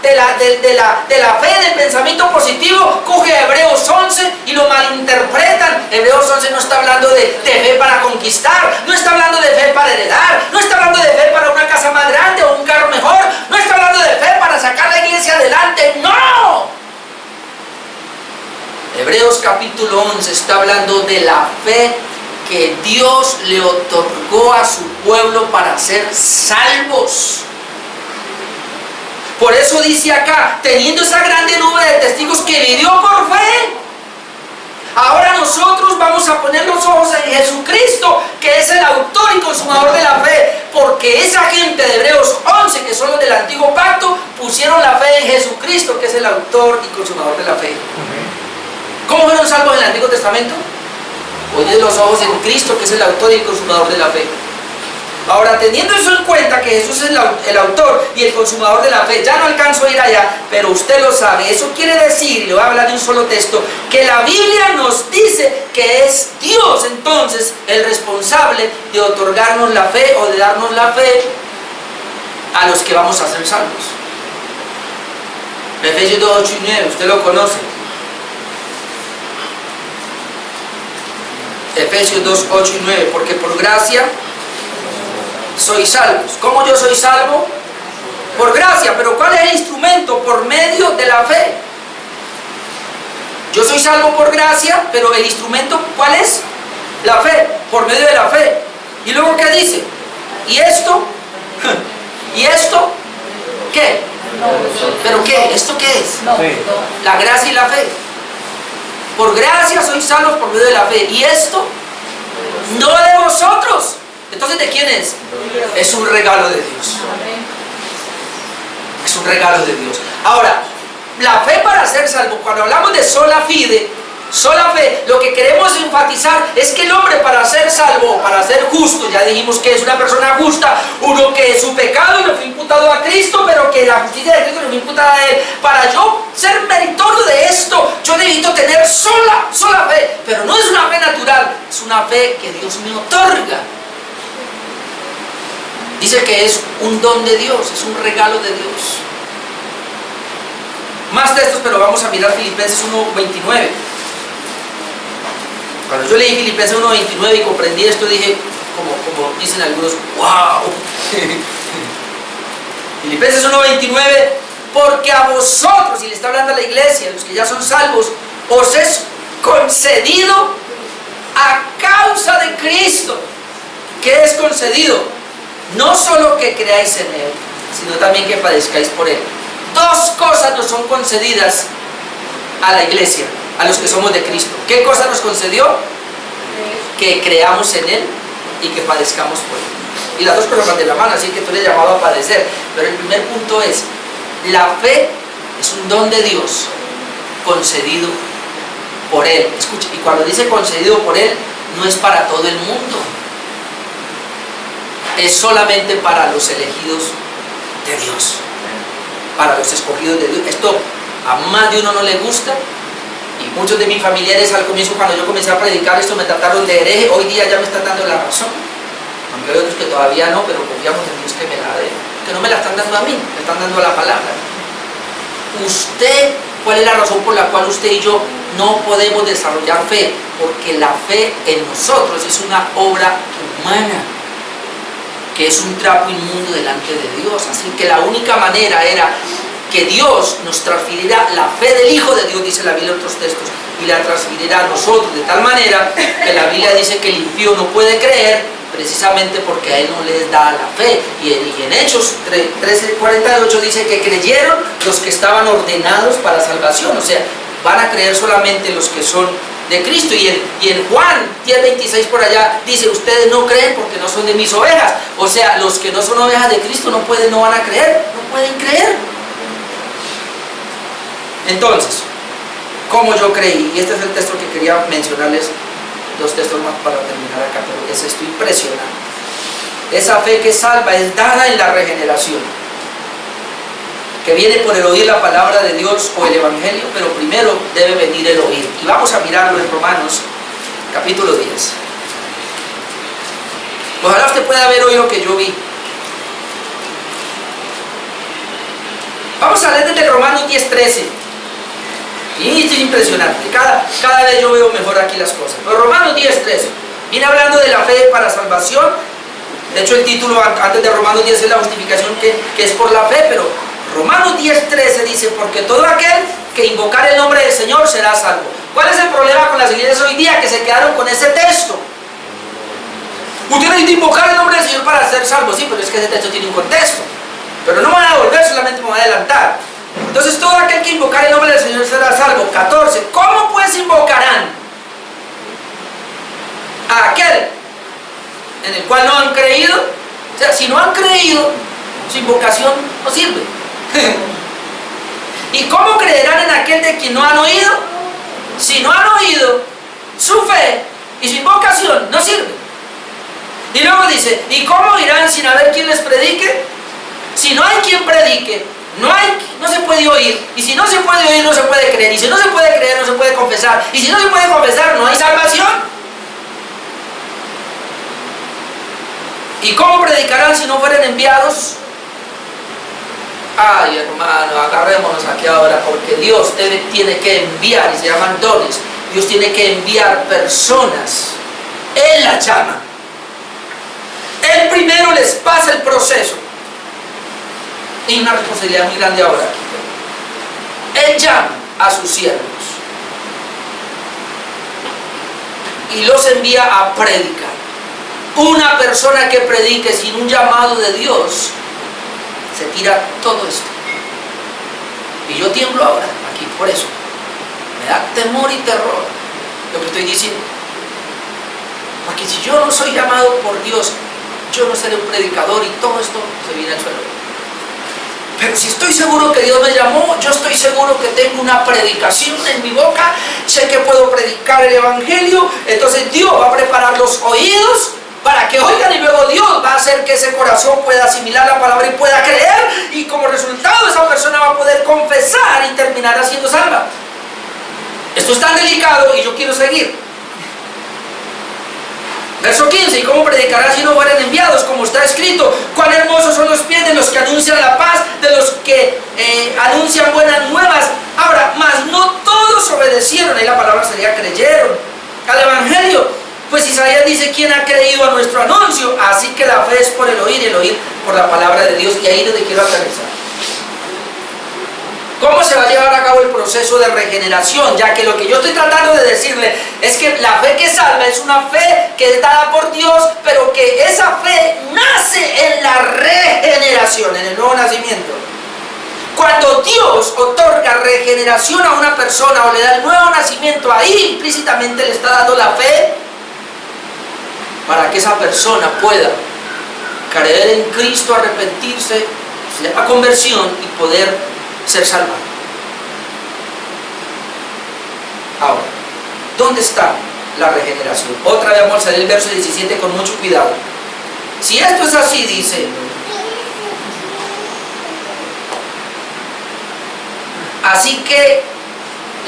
de la fe, del pensamiento positivo, coge Hebreos 11 y lo malinterpretan. Hebreos 11 no está hablando de fe para conquistar, no está hablando de fe para heredar, no está hablando de fe para una casa más grande o un carro mejor, no está hablando de fe para sacar la iglesia adelante, ¡no! Hebreos capítulo 11 está hablando de la fe que Dios le otorgó a su pueblo para ser salvos. Por eso dice acá, teniendo esa grande nube de testigos que vivió por fe. Ahora nosotros vamos a poner los ojos en Jesucristo, que es el autor y consumador de la fe, porque esa gente de Hebreos 11, que son los del antiguo pacto, pusieron la fe en Jesucristo, que es el autor y consumador de la fe. ¿Cómo fueron salvos en el Antiguo Testamento? Ponen los ojos en Cristo, que es el autor y el consumador de la fe. Ahora, teniendo eso en cuenta, que Jesús es el autor y el consumador de la fe, ya no alcanzo a ir allá, pero usted lo sabe. Eso quiere decir, y le voy a hablar de un solo texto, que la Biblia nos dice que es Dios entonces el responsable de otorgarnos la fe o de darnos la fe a los que vamos a ser salvos. Efesios 2, 8 y 9, usted lo conoce. Efesios 2, 8 y 9, porque por gracia sois salvos. ¿Cómo yo soy salvo? Por gracia. Pero ¿cuál es el instrumento? Por medio de la fe. Yo soy salvo por gracia, pero el instrumento, ¿cuál es? La fe, por medio de la fe. Y luego, ¿qué dice? ¿Y esto? ¿Y esto? ¿Qué? ¿Pero qué? ¿Esto qué es? La gracia y la fe. Por gracia sois salvos por medio de la fe. ¿Y esto? No de vosotros. Entonces, ¿de quién es? Es un regalo de Dios. Es un regalo de Dios. Ahora, la fe para ser salvo, cuando hablamos de sola fide, sola fe, lo que queremos enfatizar es que el hombre, para ser salvo, para ser justo, ya dijimos que es una persona justa, uno que su pecado le fue imputado a Cristo, pero que la justicia de Cristo le fue imputada a él. Para yo ser meritorio de esto, yo necesito tener sola fe, pero no es una fe natural, es una fe que Dios me otorga. Dice que es un don de Dios, es un regalo de Dios. Más textos, pero vamos a mirar Filipenses 1:29. Cuando yo leí Filipenses 1:29 y comprendí esto, dije, como dicen algunos, ¡wow! Filipenses 1:29, porque a vosotros, y le está hablando a la iglesia, los que ya son salvos, os es concedido a causa de Cristo. ¿Qué es concedido? No solo que creáis en Él, sino también que padezcáis por Él. Dos cosas nos son concedidas a la iglesia, a los que somos de Cristo. ¿Qué cosa nos concedió? Que creamos en Él y que padezcamos por Él. Y las dos cosas van de la mano, así que tú le llamabas a padecer. Pero el primer punto es, la fe es un don de Dios concedido por Él. Escuche, y cuando dice concedido por Él, no es para todo el mundo. Es solamente para los elegidos de Dios, para los escogidos de Dios. Esto a más de uno no le gusta, y muchos de mis familiares al comienzo, cuando yo comencé a predicar esto, me trataron de hereje. Hoy día ya me están dando la razón, aunque hay otros que todavía no, pero confiamos en Dios que me la dé, que no me la están dando a mí, me están dando a la palabra. Usted, ¿cuál es la razón por la cual usted y yo no podemos desarrollar fe? Porque la fe en nosotros es una obra humana, que es un trapo inmundo delante de Dios. Así que la única manera era que Dios nos transfiriera la fe del Hijo de Dios, dice la Biblia en otros textos, y la transferirá a nosotros, de tal manera que la Biblia dice que el impío no puede creer, precisamente porque a él no les da la fe. Y en Hechos 13:48 dice que creyeron los que estaban ordenados para salvación. O sea, van a creer solamente los que son de Cristo. Y en Juan 10:26 por allá dice, ustedes no creen porque no son de mis ovejas. O sea, los que no son ovejas de Cristo no van a creer, no pueden creer. Entonces, ¿cómo yo creí? Y este es el texto que quería mencionarles, dos textos más para terminar acá, pero es esto impresionante. Esa fe que salva es dada en la regeneración, que viene por el oír la palabra de Dios o el Evangelio, pero primero debe venir el oír. Y vamos a mirarlo en Romanos, capítulo 10. Ojalá usted pueda ver hoy lo que yo vi. Vamos a leer desde Romanos 10:13. Y es impresionante, cada vez yo veo mejor aquí las cosas. Pero Romanos 10:13 viene hablando de la fe para salvación. De hecho, el título antes de Romanos 10 es la justificación que es por la fe, pero Romanos 10:13 dice, porque todo aquel que invocar el nombre del Señor será salvo. ¿Cuál es el problema con las iglesias hoy día? Que se quedaron con ese texto. Usted necesita invocar el nombre del Señor para ser salvo. Sí, pero es que ese texto tiene un contexto. Pero no me voy a devolver, solamente me voy a adelantar. Entonces, todo aquel que invocar el nombre del Señor será salvo. 14. ¿Cómo pues invocarán a aquel en el cual no han creído. O sea, si no han creído, su invocación no sirve. ¿Y cómo creerán en aquel de quien no han oído? Si no han oído, su fe y su invocación no sirven. Y luego dice, ¿y cómo oirán sin haber quien les predique? Si no hay quien predique, no se puede oír. Y si no se puede oír, no se puede creer. Y si no se puede creer, no se puede confesar. Y si no se puede confesar, no hay salvación. ¿Y cómo predicarán si no fueren enviados? Ay, hermano, agarrémonos aquí ahora, porque Dios tiene que enviar, y se llaman dones. Dios tiene que enviar personas. Él la llama. Él primero les pasa el proceso. Y una responsabilidad muy grande ahora aquí. Él llama a sus siervos y los envía a predicar. Una persona que predique sin un llamado de Dios, se tira todo esto. Y yo tiemblo ahora aquí por eso. Me da temor y terror lo que estoy diciendo. Porque si yo no soy llamado por Dios, yo no seré un predicador y todo esto se viene al suelo. Pero si estoy seguro que Dios me llamó, yo estoy seguro que tengo una predicación en mi boca, sé que puedo predicar el Evangelio, entonces Dios va a preparar los oídos para que oigan, y luego Dios va a hacer que ese corazón pueda asimilar la palabra y pueda creer, y como resultado esa persona va a poder confesar y terminar siendo salva. Esto es tan delicado y yo quiero seguir. Verso 15, ¿y cómo predicará si no fueren enviados? Como está escrito, cuán hermosos son los pies de los que anuncian la paz, de los que anuncian buenas nuevas. Ahora, mas no todos obedecieron, ahí la palabra sería creyeron al Evangelio. Pues Isaías dice, ¿quién ha creído a nuestro anuncio? Así que la fe es por el oír por la palabra de Dios. Y ahí es donde quiero aterrizar. ¿Cómo se va a llevar a cabo el proceso de regeneración? Ya que lo que yo estoy tratando de decirle es que la fe que salva es una fe que es dada por Dios, pero que esa fe nace en la regeneración, en el nuevo nacimiento. Cuando Dios otorga regeneración a una persona o le da el nuevo nacimiento, ahí implícitamente le está dando la fe para que esa persona pueda creer en Cristo, arrepentirse, se llama conversión, y poder ser salvado. Ahora, ¿dónde está la regeneración? Otra vez vamos a leer el verso 17 con mucho cuidado. Si esto es así, dice, así que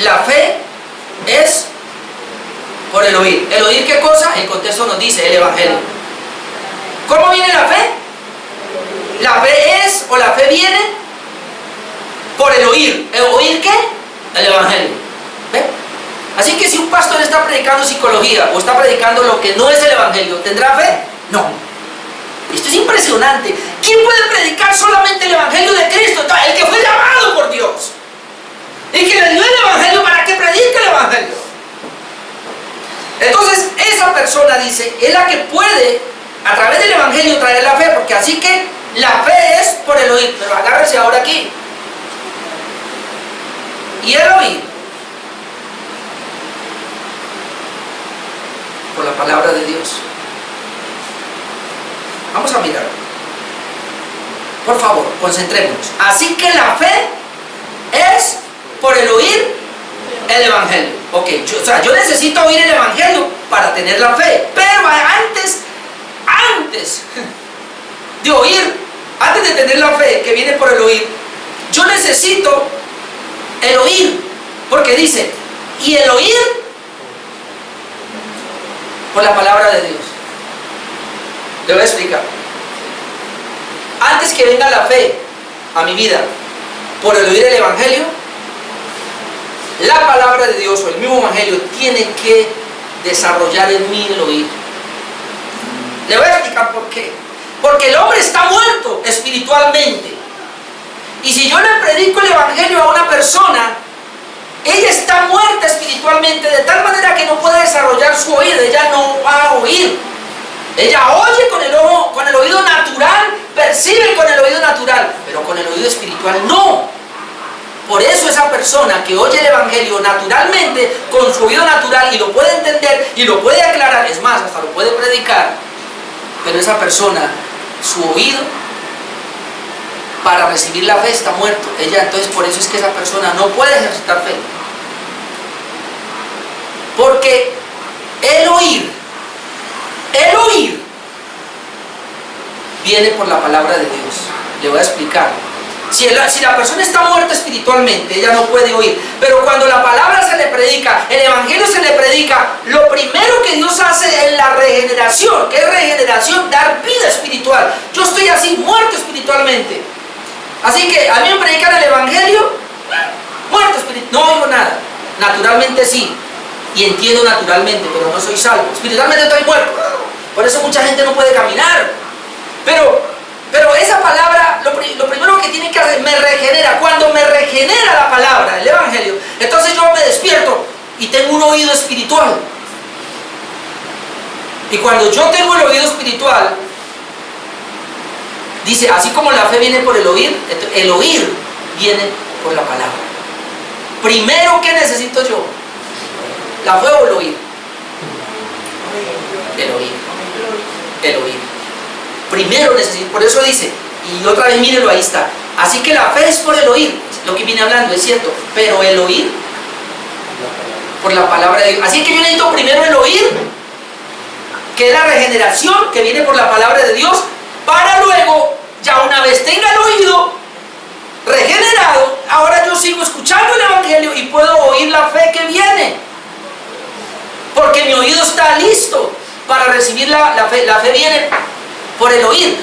la fe es por el oír. ¿El oír qué cosa? El contexto nos dice, el Evangelio. ¿Cómo viene la fe? La fe es, o la fe viene por el oír. ¿El oír qué? El Evangelio. ¿Ve? Así que si un pastor está predicando psicología o está predicando lo que no es el Evangelio, ¿tendrá fe? No. Esto es impresionante. ¿Quién puede predicar solamente el Evangelio de Cristo? El que fue llamado por Dios. El que le dio el Evangelio para que predique el Evangelio. Entonces, esa persona dice, es la que puede a través del Evangelio traer la fe, porque así que la fe es por el oír. Pero agárrese ahora aquí. Y el oír por la palabra de Dios. Vamos a mirar. Por favor, concentrémonos. Así que la fe es por el oír el Evangelio. Ok, yo necesito oír el Evangelio para tener la fe. Pero antes de oír, antes de tener la fe que viene por el oír, yo necesito el oír, porque dice, y el oír por la palabra de Dios. Le voy a explicar. Antes que venga la fe a mi vida por el oír el Evangelio, la palabra de Dios o el mismo Evangelio tiene que desarrollar en mí el oír. Le voy a explicar por qué. Porque el hombre está muerto espiritualmente. Y si yo le predico el Evangelio a una persona, ella está muerta espiritualmente, de tal manera que no puede desarrollar su oído. Ella no va a oír. Ella oye con el oído natural, percibe con el oído natural, pero con el oído espiritual no. Por eso esa persona que oye el Evangelio naturalmente, con su oído natural, y lo puede entender y lo puede aclarar, es más, hasta lo puede predicar, pero esa persona, su oído para recibir la fe está muerto. Entonces por eso es que esa persona no puede ejercitar fe. Porque el oír viene por la palabra de Dios. Le voy a explicar. Si la persona está muerta espiritualmente, ella no puede oír. Pero cuando la palabra se le predica, el Evangelio se le predica, lo primero que Dios hace en la regeneración, ¿qué es regeneración? Dar vida espiritual. Yo estoy así, muerto espiritualmente. Así que a mí me predican el Evangelio, muerto espiritual, no oigo nada. Naturalmente sí, y entiendo naturalmente, pero no soy salvo. Espiritualmente estoy muerto. Por eso mucha gente no puede caminar. Pero esa palabra, lo primero que tiene que hacer, me regenera. Cuando me regenera la palabra, el Evangelio, entonces yo me despierto y tengo un oído espiritual. Y cuando yo tengo el oído espiritual, dice, así como la fe viene por el oír viene por la palabra. Primero, ¿qué necesito yo? ¿La fe o el oír? El oír. Primero necesito, por eso dice, y otra vez mírenlo, ahí está. Así que la fe es por el oír, lo que viene hablando es cierto, pero el oír por la palabra de Dios. Así que yo necesito primero el oír, que es la regeneración que viene por la palabra de Dios, para luego, ya una vez tenga el oído regenerado, ahora yo sigo escuchando el Evangelio y puedo oír la fe que viene, porque mi oído está listo para recibir la fe. La fe viene por el oír,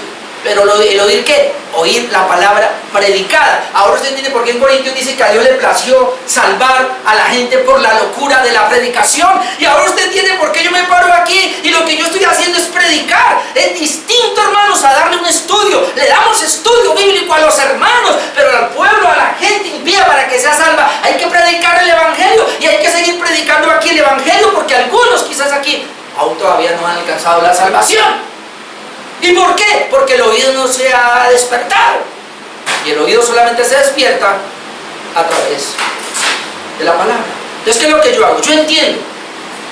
pero el oír ¿qué? Oír la palabra predicada. Ahora usted entiende por qué en Corintios dice que a Dios le plació salvar a la gente por la locura de la predicación. Y ahora usted entiende por qué yo me paro aquí y lo que yo estoy haciendo es predicar. Es distinto, hermanos, a darle un estudio. Le damos estudio bíblico a los hermanos, pero al pueblo, a la gente impía, para que sea salva, hay que predicar el Evangelio, y hay que seguir predicando aquí el Evangelio, porque algunos quizás aquí aún todavía no han alcanzado la salvación. ¿Y por qué? Porque el oído no se ha despertado. Y el oído solamente se despierta a través de la palabra. Entonces, ¿qué es lo que yo hago? Yo entiendo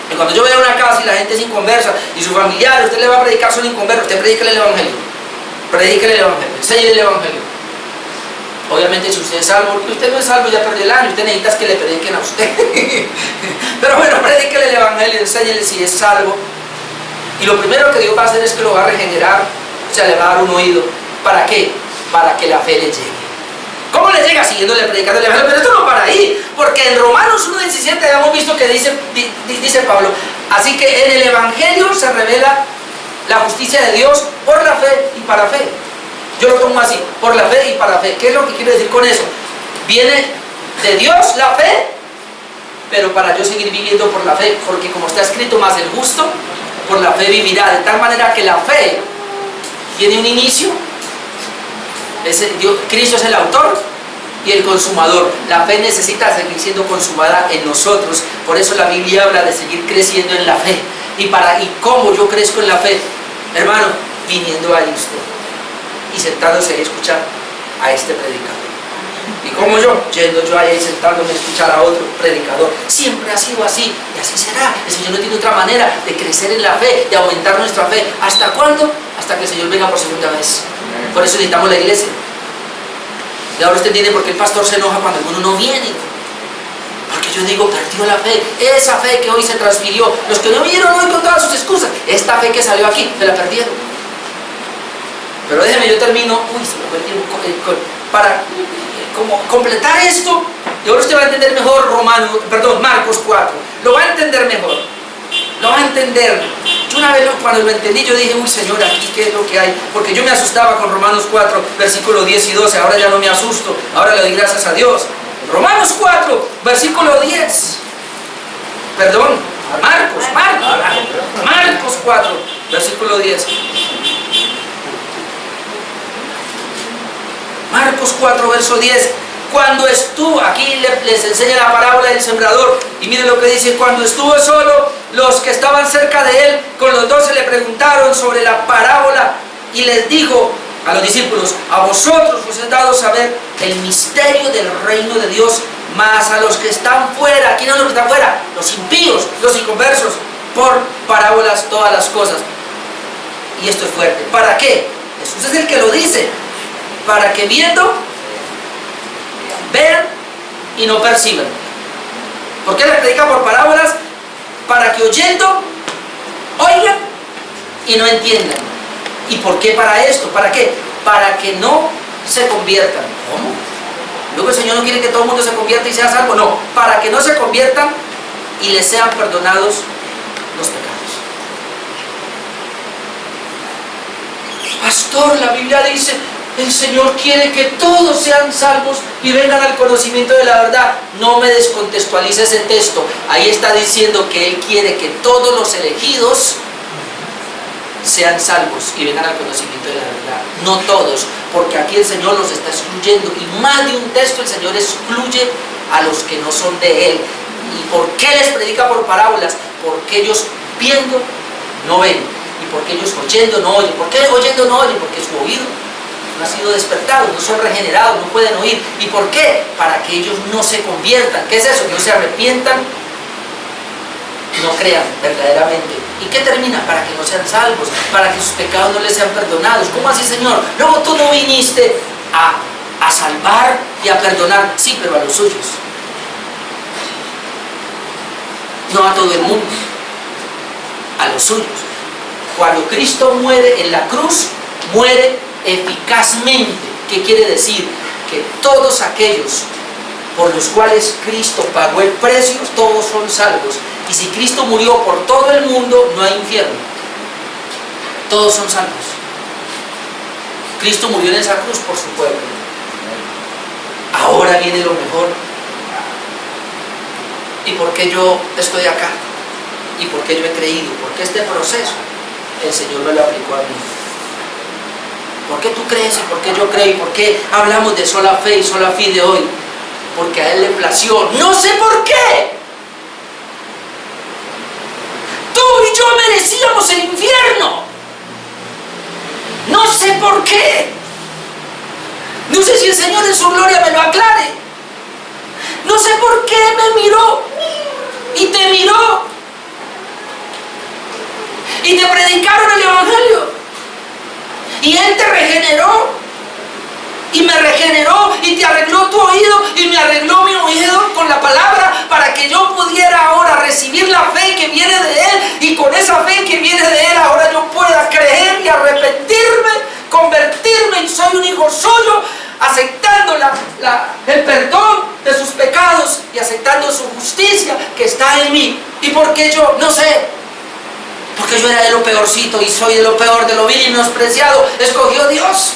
que cuando yo veo una casa y la gente es inconversa y su familiar, usted le va a predicar, son inconversos, usted predíquele el Evangelio. Predíquele el Evangelio, enséñele el Evangelio. Obviamente, si usted es salvo, porque usted no es salvo, ya perdió el año, usted necesita que le prediquen a usted. Pero bueno, predíquele el Evangelio, enséñele si es salvo. Y lo primero que Dios va a hacer es que lo va a regenerar, o sea, le va a dar un oído. ¿Para qué? Para que la fe le llegue. ¿Cómo le llega? Siguiéndole predicando el Evangelio. Pero esto no para ahí, porque en Romanos 1:17 hemos visto que dice Pablo, así que en el Evangelio se revela la justicia de Dios por la fe y para fe. Yo lo tomo así, por la fe y para fe. ¿Qué es lo que quiere decir con eso? Viene de Dios la fe, pero para yo seguir viviendo por la fe, porque como está escrito, más el justo por la fe vivirá, de tal manera que la fe tiene un inicio. Cristo es el autor y el consumador. La fe necesita seguir siendo consumada en nosotros. Por eso la Biblia habla de seguir creciendo en la fe. ¿Y cómo yo crezco en la fe? Hermano, viniendo ahí usted y sentándose a escuchar a este predicador. ¿Y cómo yo? Yendo yo ahí sentándome a escuchar a otro predicador. Siempre ha sido así y así será. El Señor no tiene otra manera de crecer en la fe, de aumentar nuestra fe. ¿Hasta cuándo? Hasta que el Señor venga por segunda vez. Por eso necesitamos la iglesia. Y ahora usted entiende por qué el pastor se enoja cuando alguno no viene. Porque yo digo, perdió la fe. Esa fe que hoy se transfirió. Los que no vinieron hoy con todas sus excusas, esta fe que salió aquí, se la perdieron. Pero déjeme, yo termino. Uy, se me fue el tiempo. Para completar esto, y ahora usted va a entender mejor Marcos 4. Lo va a entender mejor. Lo va a entender. Yo una vez cuando lo entendí, yo dije, uy Señor, aquí qué es lo que hay. Porque yo me asustaba con Romanos 4, versículos 10 y 12. Ahora ya no me asusto. Ahora le doy gracias a Dios. Romanos 4, versículo 10. Perdón, Marcos 4, versículo 10. Marcos 4, verso 10. Cuando estuvo, aquí les enseña la parábola del sembrador. Y miren lo que dice: cuando estuvo solo, los que estaban cerca de él, con los 12 le preguntaron sobre la parábola. Y les dijo a los discípulos: a vosotros os he dado saber el misterio del reino de Dios, Mas a los que están fuera, ¿quiénes son los que están fuera? Los impíos, los inconversos, por parábolas todas las cosas. Y esto es fuerte. ¿Para qué? Jesús es el que lo dice. Para que viendo, vean y no perciban. ¿Por qué le predica por parábolas? Para que oyendo, oigan y no entiendan. ¿Y por qué para esto? ¿Para qué? Para que no se conviertan. ¿Cómo? Luego el Señor no quiere que todo el mundo se convierta y sea salvo. No, para que no se conviertan y les sean perdonados los pecados. Pastor, la Biblia dice, el Señor quiere que todos sean salvos y vengan al conocimiento de la verdad. No me descontextualice ese texto. Ahí está diciendo que Él quiere que todos los elegidos sean salvos y vengan al conocimiento de la verdad. No todos, porque aquí el Señor los está excluyendo. Y más de un texto el Señor excluye a los que no son de Él. ¿Y por qué les predica por parábolas? Porque ellos viendo no ven. Y porque ellos oyendo no oyen. ¿Por qué oyendo no oyen? Porque su oído no ha sido despertado, no son regenerados, no pueden oír. ¿Y por qué? Para que ellos no se conviertan. ¿Qué es eso? Que no se arrepientan y no crean verdaderamente. ¿Y qué termina? Para que no sean salvos, para que sus pecados no les sean perdonados. ¿Cómo así, Señor? Luego tú no viniste a salvar y a perdonar. Sí, pero a los suyos. No a todo el mundo, a los suyos. Cuando Cristo muere en la cruz, muere eficazmente. ¿Qué quiere decir? Que todos aquellos por los cuales Cristo pagó el precio, todos son salvos. Y si Cristo murió por todo el mundo, no hay infierno. Todos son salvos. Cristo murió en esa cruz por su pueblo. Ahora viene lo mejor. ¿Y por qué yo estoy acá? ¿Y por qué yo he creído? Porque este proceso el Señor me lo aplicó a mí. ¿Por qué tú crees y por qué yo creo? ¿Y por qué hablamos de sola fe y sola fide hoy? Porque a Él le plació. No sé por qué. Tú y yo merecíamos el infierno. No sé por qué. No sé si el Señor en su gloria me lo aclare. No sé por qué me miró y te miró y te predicaron el Evangelio y Él te regeneró y me regeneró y te arregló tu oído y me arregló mi oído con la palabra para que yo pudiera ahora recibir la fe que viene de Él, y con esa fe que viene de Él ahora yo pueda creer y arrepentirme, convertirme y soy un hijo suyo, aceptando el perdón de sus pecados y aceptando su justicia que está en mí. ¿Y por qué yo? No sé. Porque yo era de lo peorcito y soy de lo peor, de lo vil y menospreciado. Escogió Dios.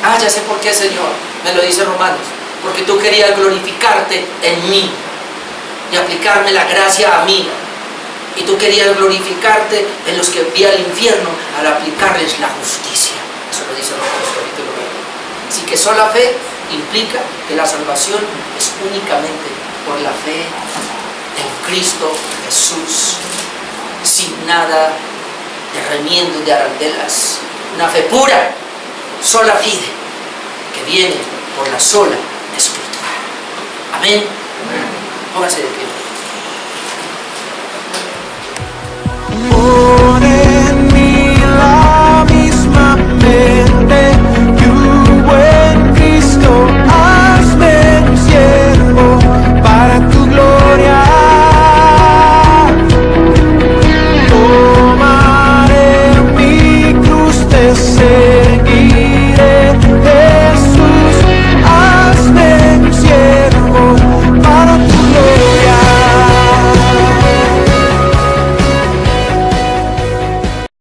Ah, ya sé por qué, Señor. Me lo dice Romanos. Porque tú querías glorificarte en mí y aplicarme la gracia a mí. Y tú querías glorificarte en los que envía al infierno al aplicarles la justicia. Eso lo dice Romanos capítulo 20. Así que sola fe implica que la salvación es únicamente por la fe en Cristo Jesús, sin nada de remiendos, de arandelas. Una fe pura, sola fide, que viene por la sola Escritura. Amén. Póngase de pie.